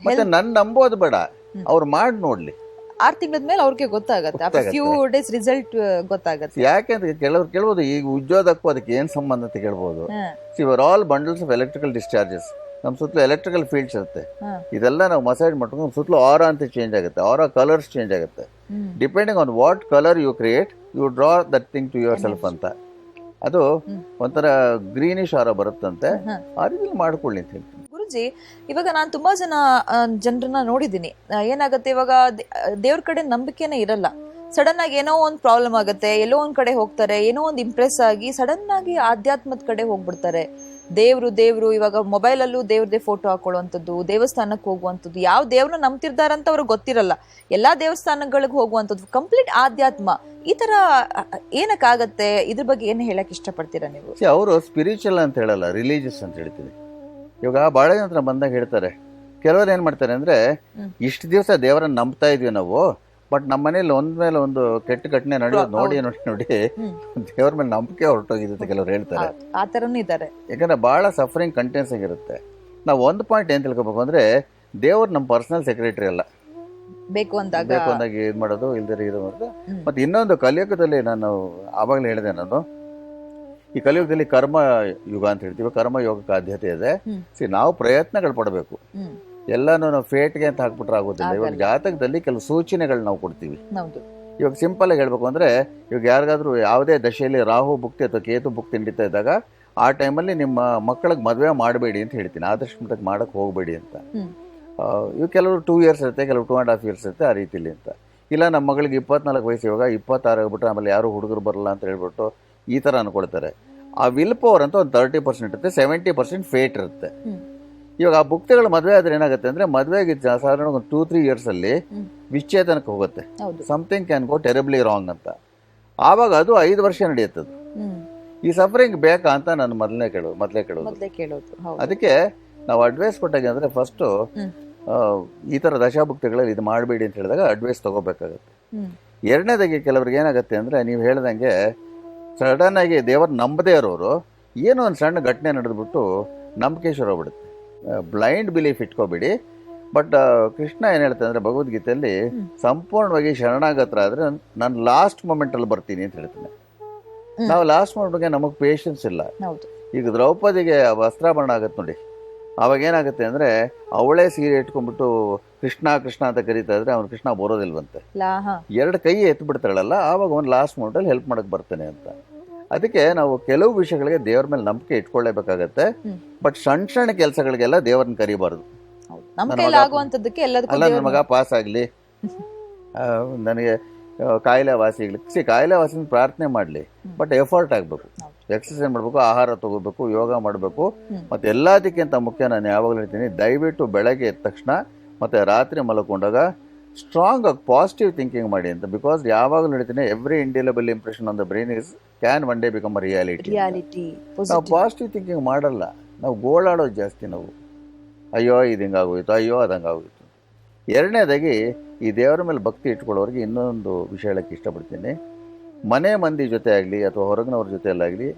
ಮತ್ತೆ ನನ್ ನಂಬೋದು ಬೇಡ, ಅವ್ರು ಮಾಡಿ ನೋಡ್ಲಿ. 6 ತಿಂಗಳ ಮೇಲೆ ಅವ್ರಿಗೆ ಗೊತ್ತಾಗತ್ತೆ, ಫ್ಯೂ ಡೇಸ್ ರಿಸಲ್ಟ್ ಗೊತ್ತಾಗತ್ತೆ. ಯಾಕೆ ಅಂತ ಕೆಲವ್ರು ಕೇಳ್ಬೋದು, ಈಗ ಉಜ್ಜೋದಕ್ಕೂ ಅದಕ್ಕೆ ಏನ್ ಸಂಬಂಧ ಅಂತ ಕೇಳ್ಬೋದು. ಇವರ್ all bundles of electrical discharges. ನಮ್ ಸುತ್ತಲೂ ಎಲೆಕ್ಟ್ರಿಕಲ್ ಫೀಲ್ಡ್ಸ್ ಇರುತ್ತೆ, ಇದೆಲ್ಲ ನಾವು ಮಸಾಜ್ ಮಾಡ್ಕೊಂಡು ನಮ್ಮ ಸುತ್ತಲೂ ಆರಾ ಅಂತ ಚೇಂಜ್ ಆಗುತ್ತೆ, ಆರಾ ಕಲರ್ಸ್ ಚೇಂಜ್ ಆಗುತ್ತೆ. Depending on what colour you create, you draw that thing to yourself ಅಂತ. ಅದು ಒಂಥರ ಗ್ರೀನಿಶ್ ಆರ ಬರುತ್ತಂತೆ, ಆ ರೀತಿ ಮಾಡ್ಕೊಳ್ಳಿ ಅಂತ ಹೇಳ್ತೀನಿ. ಗುರುಜಿ, ಇವಾಗ ನಾನು ತುಂಬಾ ಜನರನ್ನ ನೋಡಿದ್ದೀನಿ, ಏನಾಗುತ್ತೆ ಇವಾಗ ದೇವ್ರ ಕಡೆ ನಂಬಿಕೆನೇ ಇರಲ್ಲ. ಸಡನ್ ಆಗಿ ಏನೋ ಒಂದು ಪ್ರಾಬ್ಲಮ್ ಆಗುತ್ತೆ, ಎಲ್ಲೋ ಒಂದ್ ಕಡೆ ಹೋಗ್ತಾರೆ, ಏನೋ ಒಂದು ಇಂಪ್ರೆಸ್ ಆಗಿ ಸಡನ್ ಆಗಿ ಆಧ್ಯಾತ್ಮದ ಕಡೆ ಹೋಗ್ಬಿಡ್ತಾರೆ. ದೇವ್ರು ಇವಾಗ ಮೊಬೈಲ್ ಅಲ್ಲೂ ದೇವ್ರದೇ ಫೋಟೋ ಹಾಕೊಳ್ಳುವಂಥದ್ದು, ದೇವಸ್ಥಾನಕ್ಕೆ ಹೋಗುವಂಥದ್ದು, ಯಾವ ದೇವ್ರನ್ನ ನಂಬ್ತಿರ್ತಾರಂತ ಅವ್ರಿಗೆ ಗೊತ್ತಿರಲ್ಲ, ಎಲ್ಲಾ ದೇವಸ್ಥಾನಗಳಿಗೆ ಹೋಗುವಂಥದ್ದು, ಕಂಪ್ಲೀಟ್ ಆಧ್ಯಾತ್ಮ. ಈ ತರ ಏನಕ್ಕಾಗತ್ತೆ? ಇದ್ರ ಬಗ್ಗೆ ಏನ್ ಹೇಳಕ್ ಇಷ್ಟಪಡ್ತೀರಾ ನೀವು? ಅವರು ಸ್ಪಿರಿಚುವಲ್ ಅಂತ ಹೇಳಲ್ಲ, ರಿಲಿಜಿಯಸ್ ಅಂತ ಹೇಳ್ತೀವಿ. ಇವಾಗ ಬಹಳ ಜನ ಬಂದಾಗ ಹೇಳ್ತಾರೆ, ಕೆಲವರು ಏನ್ ಮಾಡ್ತಾರೆ ಅಂದ್ರೆ, ಇಷ್ಟು ದಿವಸ ದೇವರನ್ನ ನಂಬ್ತಾ ಇದೀವಿ ನಾವು, ಬಟ್ ನಮ್ಮ ಮನೇಲಿ ಒಂದ್ಮೇಲೆ ಒಂದು ಕೆಟ್ಟ ಘಟನೆ ನಡೆಯೋದು ನೋಡಿ ದೇವ್ರ ಮೇಲೆ ನಂಬಿಕೆ ಹೊರಟೋಗಿದೆ ಅಂತ ಕೆಲವರು ಹೇಳ್ತಾರೆ. ಆ ತರನೂ ಇದ್ದಾರೆ. ಯಾಕಂದ್ರೆ ಬಹಳ ಸಫರಿಂಗ್ ಕಂಟೆನ್ಸ್ ಆಗಿರುತ್ತೆ. ನಾವು ಒಂದು ಪಾಯಿಂಟ್ ಏನ್ ತಿಳ್ಕೊಬೇಕು ಅಂದ್ರೆ, ದೇವ್ರು ನಮ್ಮ ಪರ್ಸನಲ್ ಸೆಕ್ರೆಟರಿ ಅಲ್ಲ, ಬೇಕು ಅಂದಾಗ ಇದು ಮಾಡೋದು ಇಲ್ದೇ ಇದು ಮಾಡೋದು. ಮತ್ತೆ ಇನ್ನೊಂದು ಕಲಿಯುಗದಲ್ಲಿ ನಾನು ಆವಾಗಲೇ ಹೇಳಿದೆ, ನಾನು ಈ ಕಲಿಯುಗದಲ್ಲಿ ಕರ್ಮ ಯುಗ ಅಂತ ಹೇಳ್ತೀವಿ, ಕರ್ಮ ಯೋಗಕ್ಕೆ ಆದ್ಯತೆ ಇದೆ. ನಾವು ಪ್ರಯತ್ನಗಳು ಪಡಬೇಕು, ಎಲ್ಲಾನು ನಾವು ಫೇಟ್ಗೆ ಅಂತ ಹಾಕ್ಬಿಟ್ರೆ ಆಗೋದಿಲ್ಲ. ಇವಾಗ ಜಾತಕದಲ್ಲಿ ಕೆಲವು ಸೂಚನೆಗಳು ನಾವು ಕೊಡ್ತೀವಿ. ಇವಾಗ ಸಿಂಪಲ್ ಆಗಿ ಹೇಳ್ಬೇಕು ಅಂದ್ರೆ, ಇವಾಗ ಯಾರಿಗಾದ್ರೂ ಯಾವುದೇ ದಶೆಯಲ್ಲಿ ರಾಹು ಭುಕ್ತಿ ಅಥವಾ ಕೇತು ಭುಕ್ತಿ ನಡೀತಾ ಇದ್ದಾಗ ಆ ಟೈಮಲ್ಲಿ ನಿಮ್ಮ ಮಕ್ಕಳಿಗೆ ಮದುವೆ ಮಾಡಬೇಡಿ ಅಂತ ಹೇಳ್ತೀನಿ, ಆದಷ್ಟು ಮಟ್ಟಕ್ಕೆ ಮಾಡಕ್ ಹೋಗ್ಬೇಡಿ ಅಂತ. ಇವು ಕೆಲವರು 2 years ಇರುತ್ತೆ, ಕೆಲವರು 2.5 years ಇರುತ್ತೆ, ಆ ರೀತಿಲಿ ಅಂತ. ಇಲ್ಲ ನಮ್ಮ ಮಗಳಿಗೆ 24 ವಯಸ್ಸು, ಇವಾಗ 26 ಆಗ್ಬಿಟ್ರೆ ಆಮೇಲೆ ಯಾರು ಹುಡುಗರು ಬರಲ್ಲ ಅಂತ ಹೇಳ್ಬಿಟ್ಟು ಈ ತರ ಅನ್ಕೊಳ್ತಾರೆ. ಆ ವಿಲ್ ಪವರ್ ಅಂತ ಒಂದು 30% ಇರುತ್ತೆ, 70% ಫೇಟ್ ಇರುತ್ತೆ. ಇವಾಗ ಆ ಭುಕ್ತಿಗಳು ಮದುವೆ ಆದ್ರೆ ಏನಾಗುತ್ತೆ ಅಂದ್ರೆ, ಮದುವೆಗೆ ಸಾಧಾರಣ ಒಂದು 2-3 years ಅಲ್ಲಿ ವಿಚ್ಛೇದನಕ್ಕೆ ಹೋಗುತ್ತೆ. Something can go terribly wrong ಅಂತ. ಆವಾಗ ಅದು 5 ವರ್ಷ ನಡೆಯುತ್ತದು. ಈ ಸಫರಿಂಗ್ ಬೇಕಾ ಅಂತ ನಾನು ಮೊದಲೇ ಕೇಳೋದು. ಅದಕ್ಕೆ ನಾವು ಅಡ್ವೈಸ್ ಕೊಟ್ಟಾಗ ಅಂದ್ರೆ, ಫಸ್ಟ್ ಈ ತರ ದಶಾಭುಕ್ತಿಗಳಲ್ಲಿ ಇದು ಮಾಡಬೇಡಿ ಅಂತ ಹೇಳಿದಾಗ ಅಡ್ವೈಸ್ ತಗೋಬೇಕಾಗತ್ತೆ. ಎರಡನೇದಾಗಿ ಕೆಲವ್ರಿಗೆ ಏನಾಗುತ್ತೆ ಅಂದ್ರೆ, ನೀವು ಹೇಳ್ದಂಗೆ ಸಡನ್ ಆಗಿ ದೇವರ ನಂಬದೇ ಇರೋರು ಏನೋ ಒಂದು ಸಣ್ಣ ಘಟನೆ ನಡೆದ್ಬಿಟ್ಟು ನಂಬಿಕೆ ಶುರು ಆಗ್ಬಿಡುತ್ತೆ. ಬ್ಲೈಂಡ್ ಬಿಲೀಫ್ ಇಟ್ಕೋಬೇಡಿ. ಬಟ್ ಕೃಷ್ಣ ಏನ್ ಹೇಳ್ತಾರೆ ಅಂದ್ರೆ, ಭಗವದ್ಗೀತೆಯಲ್ಲಿ ಸಂಪೂರ್ಣವಾಗಿ ಶರಣಾಗತರಾದ್ರೆ ನಾನು ಲಾಸ್ಟ್ ಮೂಮೆಂಟ್ ಅಲ್ಲಿ ಬರ್ತೀನಿ ಅಂತ ಹೇಳ್ತೀನಿ. ನಾವು ಲಾಸ್ಟ್ ಮೂಮೆಂಟ್ಗೆ ನಮಗ್ ಪೇಷನ್ಸ್ ಇಲ್ಲ. ಈಗ ದ್ರೌಪದಿಗೆ ವಸ್ತ್ರಾಭರಣ ಆಗತ್ತೆ ನೋಡಿ, ಅವಾಗ ಏನಾಗುತ್ತೆ ಅಂದ್ರೆ, ಅವಳೇ ಸೀರೆ ಇಟ್ಕೊಂಡ್ಬಿಟ್ಟು ಕೃಷ್ಣ ಕೃಷ್ಣ ಅಂತ ಕರೀತಾ ಇದ್ರೆ ಅವ್ನು ಕೃಷ್ಣ ಬರೋದಿಲ್ವಂತೆ, 2 ಕೈ ಎತ್ತು ಬಿಡ್ತಾಳಲ್ಲ, ಆವಾಗ ಒಂದು ಲಾಸ್ಟ್ ಮೂಮೆಂಟ್ ಅಲ್ಲಿ ಹೆಲ್ಪ್ ಮಾಡಕ್ ಬರ್ತೇನೆ ಅಂತ. ಅದಕ್ಕೆ ನಾವು ಕೆಲವು ವಿಷಯಗಳಿಗೆ ದೇವ್ರ ಮೇಲೆ ನಂಬಿಕೆ ಇಟ್ಕೊಳ್ಳೇಬೇಕಾಗತ್ತೆ. ಬಟ್ ಸಣ್ಣ ಕೆಲಸಗಳಿಗೆಲ್ಲ ದೇವ್ರನ್ನ ಕರಿಬಾರ್ದು. ಅಲ್ಲ, ನನ್ನ ಮಗ ಪಾಸ್ ಆಗ್ಲಿ, ನನಗೆ ಕಾಯಿಲೆ ವಾಸಿ ಆಗ್ಲಿ. ಕಾಯಿಲೆ ವಾಸಿ ಪ್ರಾರ್ಥನೆ ಮಾಡ್ಲಿ, ಬಟ್ ಎಫರ್ಟ್ ಆಗ್ಬೇಕು, ಎಕ್ಸರ್ಸೈಸ್ ಮಾಡ್ಬೇಕು, ಆಹಾರ ತಗೋಬೇಕು, ಯೋಗ ಮಾಡಬೇಕು. ಮತ್ತೆ ಎಲ್ಲದಕ್ಕಿಂತ ಮುಖ್ಯ ನಾನು ಯಾವಾಗಲೂ ಹೇಳ್ತೀನಿ, ದಯವಿಟ್ಟು ಬೆಳಗ್ಗೆ ಎದ್ದ ತಕ್ಷಣ ಮತ್ತೆ ರಾತ್ರಿ ಮಲ್ಕೊಂಡಾಗ ಸ್ಟ್ರಾಂಗ್ ಆಗಿ ಪಾಸಿಟಿವ್ ಥಿಂಕಿಂಗ್ ಮಾಡಿ ಅಂತ. ಬಿಕಾಸ್ ಯಾವಾಗಲೂ ಹೇಳ್ತೀನಿ, every indelible impression on the brain is can one day become a reality. ನಾವು ಪಾಸಿಟಿವ್ ಥಿಂಕಿಂಗ್ ಮಾಡಲ್ಲ, ನಾವು ಗೋಳಾಡೋದು ಜಾಸ್ತಿ. ನಾವು ಅಯ್ಯೋ ಇದು ಹಿಂಗಾಗೋಯ್ತು, ಅಯ್ಯೋ ಅದು ಹಂಗಾಗೋಯ್ತು. ಎರಡನೇದಾಗಿ ಈ ದೇವರ ಮೇಲೆ ಭಕ್ತಿ ಇಟ್ಕೊಳ್ಳೋರಿಗೆ ಇನ್ನೊಂದು ವಿಷಯ ಹೇಳಕ್ಕೆ ಇಷ್ಟಪಡ್ತೀನಿ. ಮನೆ ಮಂದಿ ಜೊತೆ ಆಗಲಿ ಅಥವಾ ಹೊರಗಿನವ್ರ ಜೊತೆಯಲ್ಲಾಗಲಿ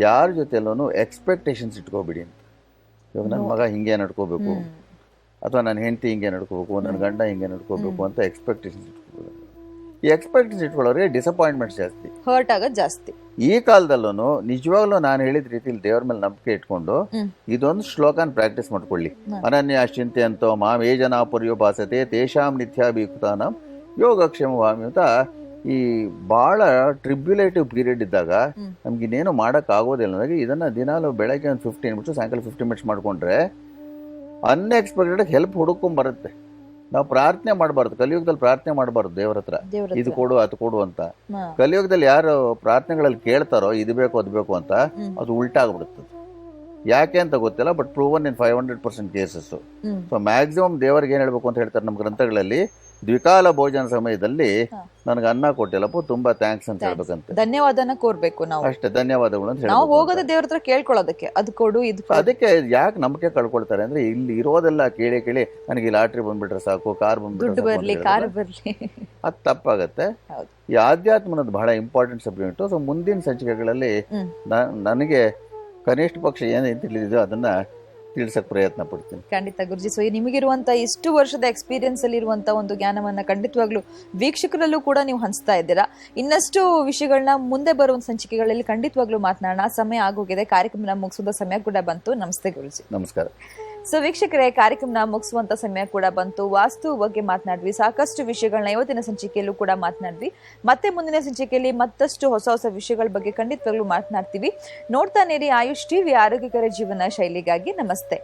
ಯಾರ ಜೊತೆಯಲ್ಲೂ ಎಕ್ಸ್ಪೆಕ್ಟೇಷನ್ಸ್ ಇಟ್ಕೋಬಿಡಿ ಅಂತ. ಇವಾಗ ನನ್ನ ಮಗ ಹಿಂಗೆ ನಡ್ಕೋಬೇಕು, ಅಥವಾ ನನ್ನ ಹೆಂಡತಿ ಹಿಂಗೆ ನಡ್ಕೋಬೇಕು, ನನ್ನ ಗಂಡ ಹಿಂಗೆ ನಡ್ಕೋಬೇಕು ಅಂತ ಎಕ್ಸ್ಪೆಕ್ಟೇಷನ್ಸ್ ಇಟ್ಕೋಬೇಕು. ಈ ಎಕ್ಸ್ಪೆಕ್ಟೇಷನ್ ಇಟ್ಕೊಳ್ಳೋರಿಗೆ ಡಿಸಪಾಯಿಂಟ್ಮೆಂಟ್ ಜಾಸ್ತಿ, ಹರ್ಟ್ ಆಗೋದು ಜಾಸ್ತಿ. ಈ ಕಾಲದಲ್ಲೂ ನಿಜವಾಗ್ಲೂ ನಾನು ಹೇಳಿದ ರೀತಿಲಿ ದೇವ್ರ ಮೇಲೆ ನಂಬಿಕೆ ಇಟ್ಕೊಂಡು ಇದೊಂದು ಶ್ಲೋಕನ ಪ್ರಾಕ್ಟೀಸ್ ಮಾಡ್ಕೊಳ್ಳಿ. ಅನನ್ಯ ಚಿಂತೆ ಅಂತೋ ಮಾಂ ಯೇ ಜನ ಪರ್ಯೋಪಾಸತೆ ತೇಷಾಂ ನಿತ್ಯಾಭಿಯುಕ್ತಾನಾಂ ಯೋಗಕ್ಷೇಮ ವಾಮಿ ಅಂತ. ಈ ಬಹಳ ಟ್ರಿಬ್ಯುಲೇಟಿವ್ ಪೀರಿಯಡ್ ಇದ್ದಾಗ ನಮ್ಗೆ ಇನ್ನೇನು ಮಾಡಕ್ ಆಗೋದಿಲ್ಲ ಅಂದಾಗ ಇದನ್ನ ದಿನಾಲು ಬೆಳಗ್ಗೆ ಒಂದು 15 ಮಿನಿಟ್ಸ್ ಸಾಯಂಕಾಲ 15 ಮಿನಿಟ್ಸ್ ಮಾಡ್ಕೊಂಡ್ರೆ ಅನ್ಎಕ್ಸ್ಪೆಕ್ಟೆಡ್ ಹೆಲ್ಪ್ ಹುಡುಕೊಂಡ್ ಬರುತ್ತೆ. ನಾವು ಪ್ರಾರ್ಥನೆ ಮಾಡಬಾರ್ದು, ಕಲಿಯುಗದಲ್ಲಿ ಪ್ರಾರ್ಥನೆ ಮಾಡಬಾರ್ದು ದೇವ್ರ ಹತ್ರ ಇದು ಕೊಡು ಅದು ಕೊಡು ಅಂತ. ಕಲಿಯುಗದಲ್ಲಿ ಯಾರು ಪ್ರಾರ್ಥನೆಗಳಲ್ಲಿ ಕೇಳ್ತಾರೋ ಇದು ಬೇಕು ಅದು ಬೇಕು ಅಂತ, ಅದು ಉಲ್ಟಾ ಆಗ್ಬಿಡುತ್ತದೆ. ಯಾಕೆ ಅಂತ ಗೊತ್ತಿಲ್ಲ, but proven in 500% cases. So maximum ದೇವರಿಗೆ ಏನ್ ಹೇಳ್ಬೇಕು ಅಂತ ಹೇಳ್ತಾರೆ ನಮ್ಮ ಗ್ರಂಥಗಳಲ್ಲಿ, ದ್ವಿಕಾಲ ಭೋಜನ ಸಮಯದಲ್ಲಿ ನನಗೆ ಅನ್ನ ಕೊಟ್ಟಿಲ್ಲಪ್ಪ, ತುಂಬಾ ಥ್ಯಾಂಕ್ಸ್ ಅಂತ ಹೇಳ್ಬೇಕಂತೆ, ಧನ್ಯವಾದನ ಕೋರ್ಬೇಕು ನಾವು. ಅಷ್ಟೇ, ಧನ್ಯವಾದಗಳು ಅಂತ ನಾವು ಹೋಗೋದೇ ದೇವ್ರ ಹತ್ರ ಕೇಳ್ಕೊಳ್ಳೋದಕ್ಕೆ, ಅದು ಕೊಡು ಇದು. ಅದಕ್ಕೆ ಯಾಕೆ ನಂಬಿಕೆ ಕಳ್ಕೊಳ್ತಾರೆ ಅಂದ್ರೆ ಇಲ್ಲಿ ಇರೋದೆಲ್ಲ ಕೇಳಿ ಕೇಳಿ ನನಗೆ ಲಾಟ್ರಿ ಬಂದ್ಬಿಟ್ರೆ ಸಾಕು, ಕಾರ್ ದುಡ್ಡು ಬರ್ಲಿ, ಕಾರ್ ಬರ್ಲಿ, ಅದು ತಪ್ಪಾಗತ್ತೆ. ಈ ಆಧ್ಯಾತ್ಮ ಅನ್ನೋದು ಬಹಳ ಇಂಪಾರ್ಟೆಂಟ್ ಸಬ್ಜೆಕ್ಟ್. ಸೊ ಮುಂದಿನ ಸಂಚಿಕೆಗಳಲ್ಲಿ ನನಗೆ ಕನಿಷ್ಠ ಪಕ್ಷ ಏನೇನು ತಿಳಿದಿದೋ ಅದನ್ನ ತಿಳಿಸಕ್ ಪ್ರಯತ್ನ ಪಡ್ತೀನಿ. ಖಂಡಿತ ಗುರುಜಿ. ಸೊ ನಿಮಗಿರುವಂತ ಇಷ್ಟು ವರ್ಷದ ಎಕ್ಸ್ಪೀರಿಯನ್ಸ್ ಅಲ್ಲಿ ಇರುವಂತ ಒಂದು ಜ್ಞಾನವನ್ನ ಖಂಡಿತವಾಗ್ಲೂ ವೀಕ್ಷಕರಲ್ಲೂ ಕೂಡ ನೀವು ಹಂಚ್ತಾ ಇದ್ದೀರಾ. ಇನ್ನಷ್ಟು ವಿಷಯಗಳನ್ನ ಮುಂದೆ ಬರುವ ಸಂಚಿಕೆಗಳಲ್ಲಿ ಖಂಡಿತವಾಗ್ಲೂ ಮಾತನಾಡೋಣ. ಸಮಯ ಆಗೋಗಿದೆ, ಕಾರ್ಯಕ್ರಮನ ಮುಗಿಸುವ ಸಮಯ ಕೂಡ ಬಂತು. ನಮಸ್ತೆ ಗುರುಜಿ. ನಮಸ್ಕಾರ. ಸೊ ವೀಕ್ಷಕರೇ, ಕಾರ್ಯಕ್ರಮನ ಮುಗಿಸುವಂತ ಸಮಯ ಕೂಡ ಬಂತು. ವಾಸ್ತು ಬಗ್ಗೆ ಮಾತನಾಡ್ವಿ, ಸಾಕಷ್ಟು ವಿಷಯಗಳನ್ನ ಇವತ್ತಿನ ಸಂಚಿಕೆಯಲ್ಲೂ ಕೂಡ ಮಾತನಾಡ್ವಿ. ಮತ್ತೆ ಮುಂದಿನ ಸಂಚಿಕೆಯಲ್ಲಿ ಮತ್ತಷ್ಟು ಹೊಸ ಹೊಸ ವಿಷಯಗಳ ಬಗ್ಗೆ ಖಂಡಿತವಾಗ್ಲೂ ಮಾತನಾಡ್ತೀವಿ. ನೋಡ್ತಾನೇರಿ ಆಯುಷ್ ಟಿವಿ, ಆರೋಗ್ಯಕರ ಜೀವನ ಶೈಲಿಗಾಗಿ. ನಮಸ್ತೆ.